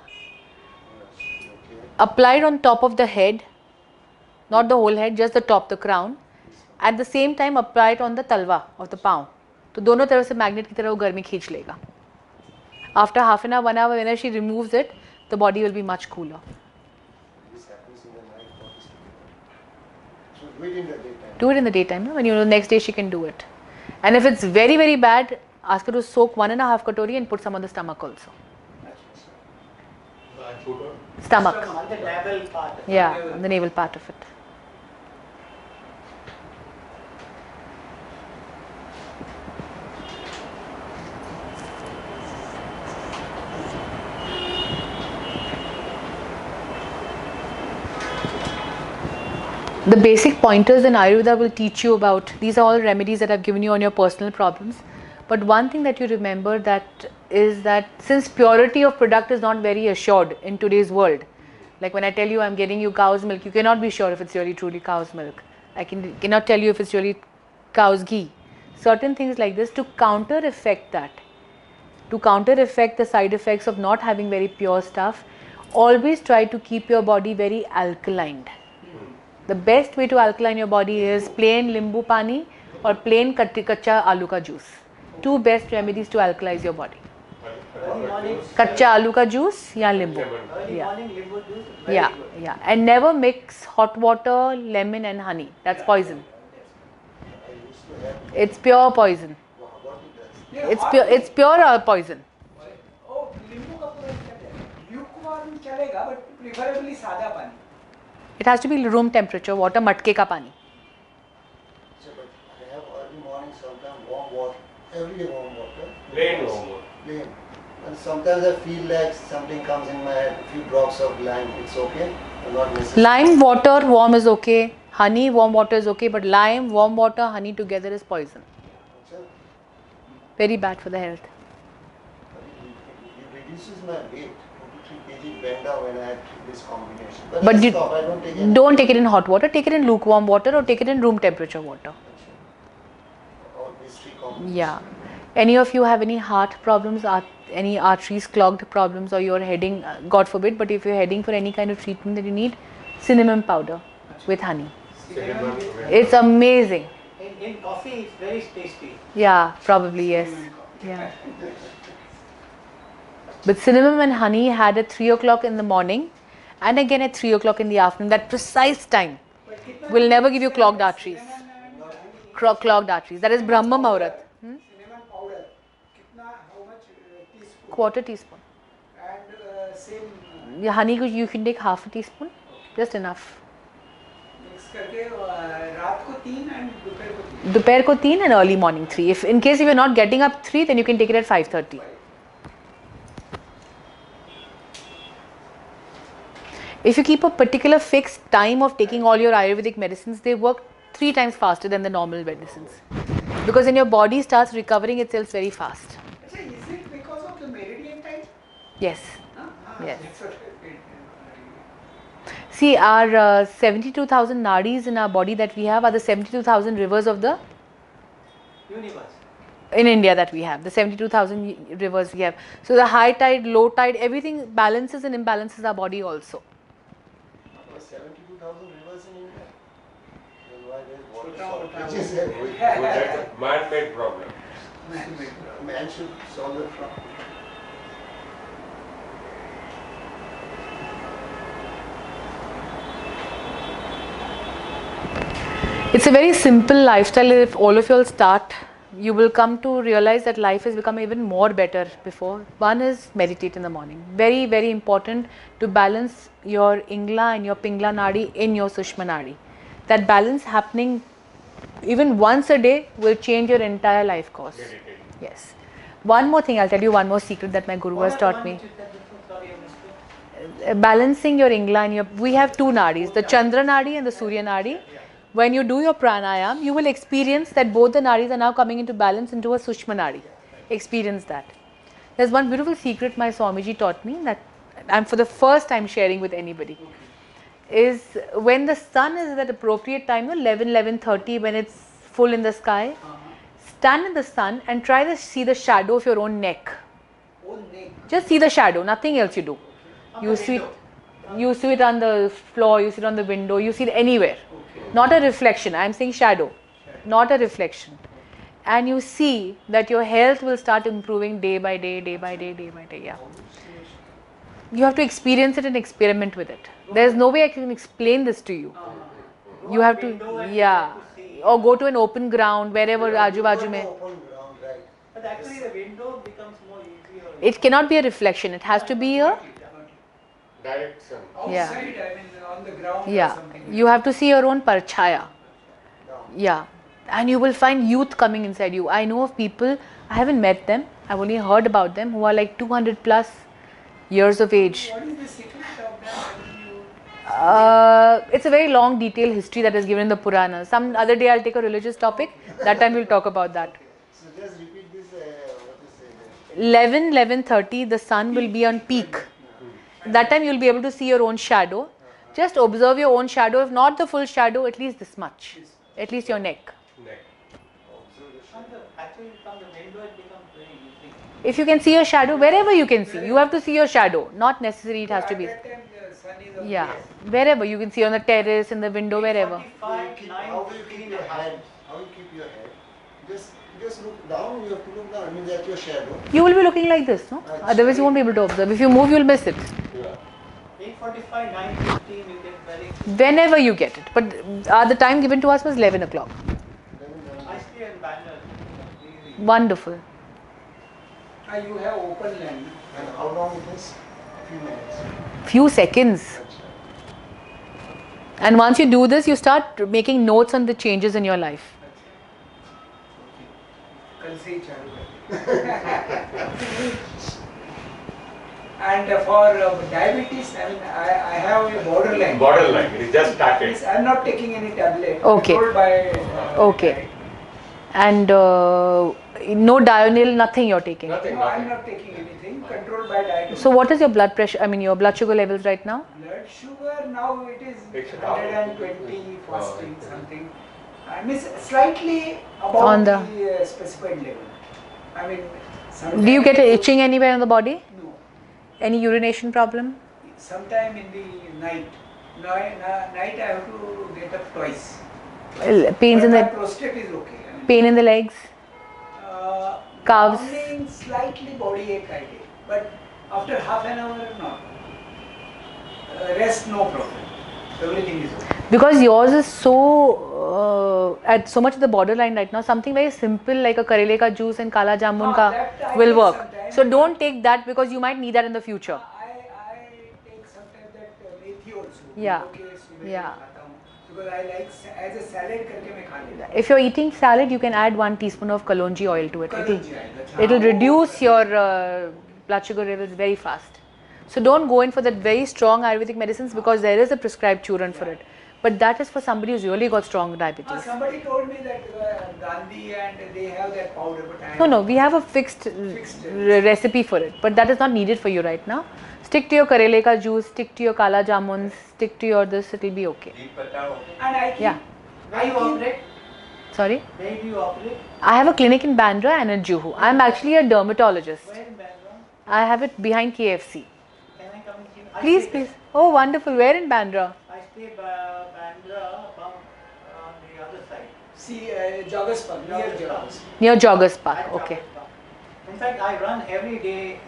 Apply it on top of the head, not the whole head, just the top, the crown. At the same time, apply it on the talwa of the palm. तो दोनों तरफ से magnet की तरह वो गर्मी खींच लेगा. After half an hour, 1 hour, whenever she removes it, the body will be much cooler. This happens in the night. What is to be done? So do it in the daytime. Do it in the daytime, no? When you know the next day she can do it. And if it's very, very bad, ask her to soak 1.5 katori and put some on the stomach also. Stomach. On the navel part. Yeah, on the navel part of it. The basic pointers in Ayurveda will teach you about, these are all remedies that I've given you on your personal problems. But one thing that you remember that is that since purity of product is not very assured in today's world, like when I tell you I'm getting you cow's milk, you cannot be sure if it's really truly cow's milk. I cannot tell you if it's really cow's ghee. Certain things like this, to counter effect that, to counter effect the side effects of not having very pure stuff, always try to keep your body very alkaline. The best way to alkaline your body is plain limbu pani or plain kacha aloo ka juice. Two best remedies to alkalize your body. Early morning. Kacha aloo ka juice ya limbu. Early Yeah. morning limbu juice. Very Yeah, good. yeah. And never mix hot water, lemon and honey. That's poison. I used to have It's pure poison. what it does. Yeah, It's pure poison. Oh, नींबू का पूरा चलेगा। Lukewarm चलेगा, but preferably सादा पानी। It has to be room temperature water, matke ka pani. So, but I have early morning, sometimes warm water, every day warm water. Plain warm. Plain. And sometimes I feel like something comes in my head, a few drops of lime, it's okay, but not necessary. Lime water warm is okay. Honey warm water is okay, but lime, warm water, honey together is poison. So, Very bad for the health. it reduces my weight, 2 to 3 kg went down when I had this combination. But, But I you stop, I don't take any. don't take it in hot water. Take it in lukewarm water or take it in room temperature water. All these three combinations. Yeah. Any of you have any heart problems, any arteries clogged problems, or you're heading, God forbid, but if you're heading for any kind of treatment that you need, cinnamon powder with honey. Cinnamon. It's amazing. In coffee, it's very tasty. Yeah, probably yes. Yeah. But cinnamon and honey had at 3 o'clock in the morning and again at 3 o'clock in the afternoon. That precise time will never give you clogged arteries. Clogged arteries. That is Brahma Muhurat. Cinnamon powder, कितना, how much teaspoon? Quarter teaspoon. And same Yeah, honey you can take half a teaspoon. Just enough. mix करके रात को 3 and दोपहर को 3. Dopair ko 3 and early morning 3. If in case if you're not getting up 3, then you can take it at 5:30. If you keep a particular fixed time of taking all your Ayurvedic medicines, they work 3 times faster than the normal medicines. Because then your body starts recovering itself very fast. अच्छा, is it because of the meridian time? Yes. Huh? Yes. That's what See, our 72,000 nadis in our body that we have are the 72,000 rivers of the Universe. in India that we have, the 72,000 rivers we have. So the high tide, low tide, everything balances and imbalances our body also. 72,000 rivers in India. Then why there is water Without- shortages? That's a man-made problem. Man should solve the problem. It's a very simple lifestyle. If all of you all start, you will come to realize that life has become even more better before. One is meditate in the morning. Very, very important to balance your Ingla and your Pingla Nadi in your Sushma Nadi. That balance happening even once a day will change your entire life course. Yes. One more thing, I'll tell you one more secret that my Guru has taught me. Sorry, I missed it. Balancing your Ingla and your, we have two nadis, the Chandra Nadi and the Surya Nadi. When you do your pranayam, you will experience that both the nadis are now coming into balance into a Sushma Nadi. Experience that. There's one beautiful secret my Swamiji taught me that I'm for the first time sharing with anybody. Is when the sun is at that appropriate time, 11:30, when it's full in the sky, stand in the sun and try to see the shadow of your own neck. own neck. Just see the shadow, nothing else you do. You see it on the floor, you see it on the window, you see it anywhere. Not a reflection, I am saying shadow, not a reflection. And you see that your health will start improving day by day, day by day, day by day. Yeah. You have to experience it and experiment with it. There's no way I can explain this to you. You have to, yeah. Or go to an open ground, wherever, aju baju mein. Open ground, right. But actually, the window becomes more easier. It cannot be a reflection, it has to be a, Direct sun. Yeah. Outside, I mean, on the ground or yeah. something. You have to see your own parchaya. Yeah. And you will find youth coming inside you. I know of people, I haven't met them, I've only heard about them, who are like 200 plus years of age. What is the secret of that? How do you- It's a very long detailed history that is given in the Puranas. Some other day I'll take a religious topic, that time we'll talk about that. So just repeat this, what you say. 11:30 the sun will be on peak. That time you'll be able to see your own shadow. Just observe your own shadow, if not the full shadow, at least this much. At least your neck. Neck. Actually, from the window it becomes very easy. If you can see your shadow, wherever you can see, you have to see your shadow. Not necessarily it has to be. At that time the sun is on Yeah, yes. wherever you can see on the terrace, in the window, wherever. 45, 9, How do you keep 15 your and head? How you keep your head? Just look down. You have to look down. I mean, at your shadow. You will be looking like this, no? Otherwise, you won't be able to observe. If you move, you'll miss it. Yeah. 8:45, 9:15 you get very. Whenever you get it. But the time given to us was 11 o'clock. I stay in Bangalore. Easy. Wonderful. You have open land. And how long it is? A few minutes. Few seconds. And once you do this, you start making notes on the changes in your life. कल से ही चालू है. And for diabetes, I mean, I have a borderline. Borderline, it just started. Means I'm not taking any tablet. Okay. Controlled by. Okay. diet. And no Dionil, nothing you're taking. Nothing, No, I'm nothing. not taking anything. Controlled by diet. So what is your blood pressure, I mean your blood sugar levels right now? Blood sugar now it is It should have 120 fasting it is. something. I mean slightly above On the, the- specified level. I mean. Do you get itching anywhere on the body? No. Any urination problem? Sometime in the night. Night I have to get up twice. Pains But in my the prostate is okay. I mean, pain in the legs? Calves? Morning slightly body ache I get, but after half an hour not. Rest no problem. Everything is okay. Because yours is so at so much of the borderline right now, something very simple like a karele ka juice and kala jamun ka that I will take work. sometimes. So don't take that because you might need that in the future. I take sometimes that methi also. Yeah. Okay, सुबह Yeah. खाता हूँ. Because I like as a salad करके मैं खा लेता हूँ. If you're eating salad, you can add 1 teaspoon of kalonji oil to it. Kalonji oil, that's It'll right. reduce your blood sugar levels very fast. So don't go in for that very strong Ayurvedic medicines because there is a prescribed churn for it. But that is for somebody who's really got strong diabetes. Somebody told me that Gandhi and they have that powder, but I No, we have a fixed recipe for it, but that is not needed for you right now. Stick to your karele ka juice, stick to your kala jamuns, stick to your this, it'll be okay. And I keep, Yeah. Where you operate? Sorry? Where do you operate? I have a clinic in Bandra and in Juhu. I'm actually a dermatologist. Where in Bangalore? I have it behind KFC. Can I come and see you? I Please, stay please. Oh, wonderful. Where in Bandra? there. I stay Bandra from on the other side. see Joggers Park, near Joggers. Near Joggers Park. At Okay. Joggers Park. In fact, I run every day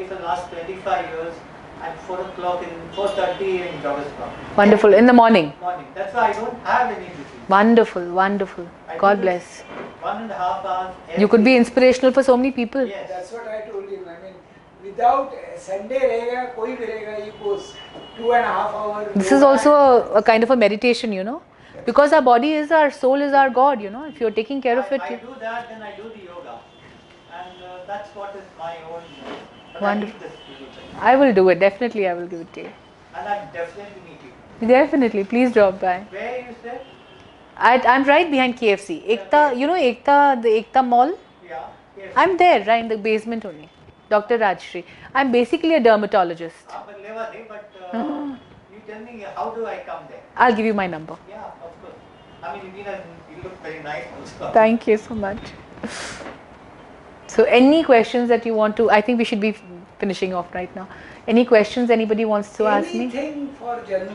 for the last 25 years at 4 o'clock in 4:30 in Joggers Park. Wonderful. In the morning. Morning. That's why I don't have any disease. Wonderful, wonderful. I God do bless. this 1.5 hours. You could be every- inspirational for so many people. Yes. That's what I told him. I mean, without Sunday रहेगा कोई भी रहेगा he goes 2.5 hours. This is also a kind of a meditation, you know. Because our body is our soul, is our God, you know. If you're taking care of it, I do that, then I do the yoga. And that's what is my own. But Wonderful. I need this to do that. I will do it. Definitely, I will give it to you. And I definitely meet you. Definitely. Please drop by. Where you said? I'm right behind KFC. Ekta, you know the Ekta Mall? Yeah. Yes. I'm there, right in the basement only. Dr. Rajshri. I'm basically a dermatologist. But you tell me how do I come there? I'll give you my number. Yeah, of course. I mean, you look very nice also. Thank you so much. So, any questions that you want to? I think we should be finishing off right now. Any questions anybody wants to ask me? Anything for journal.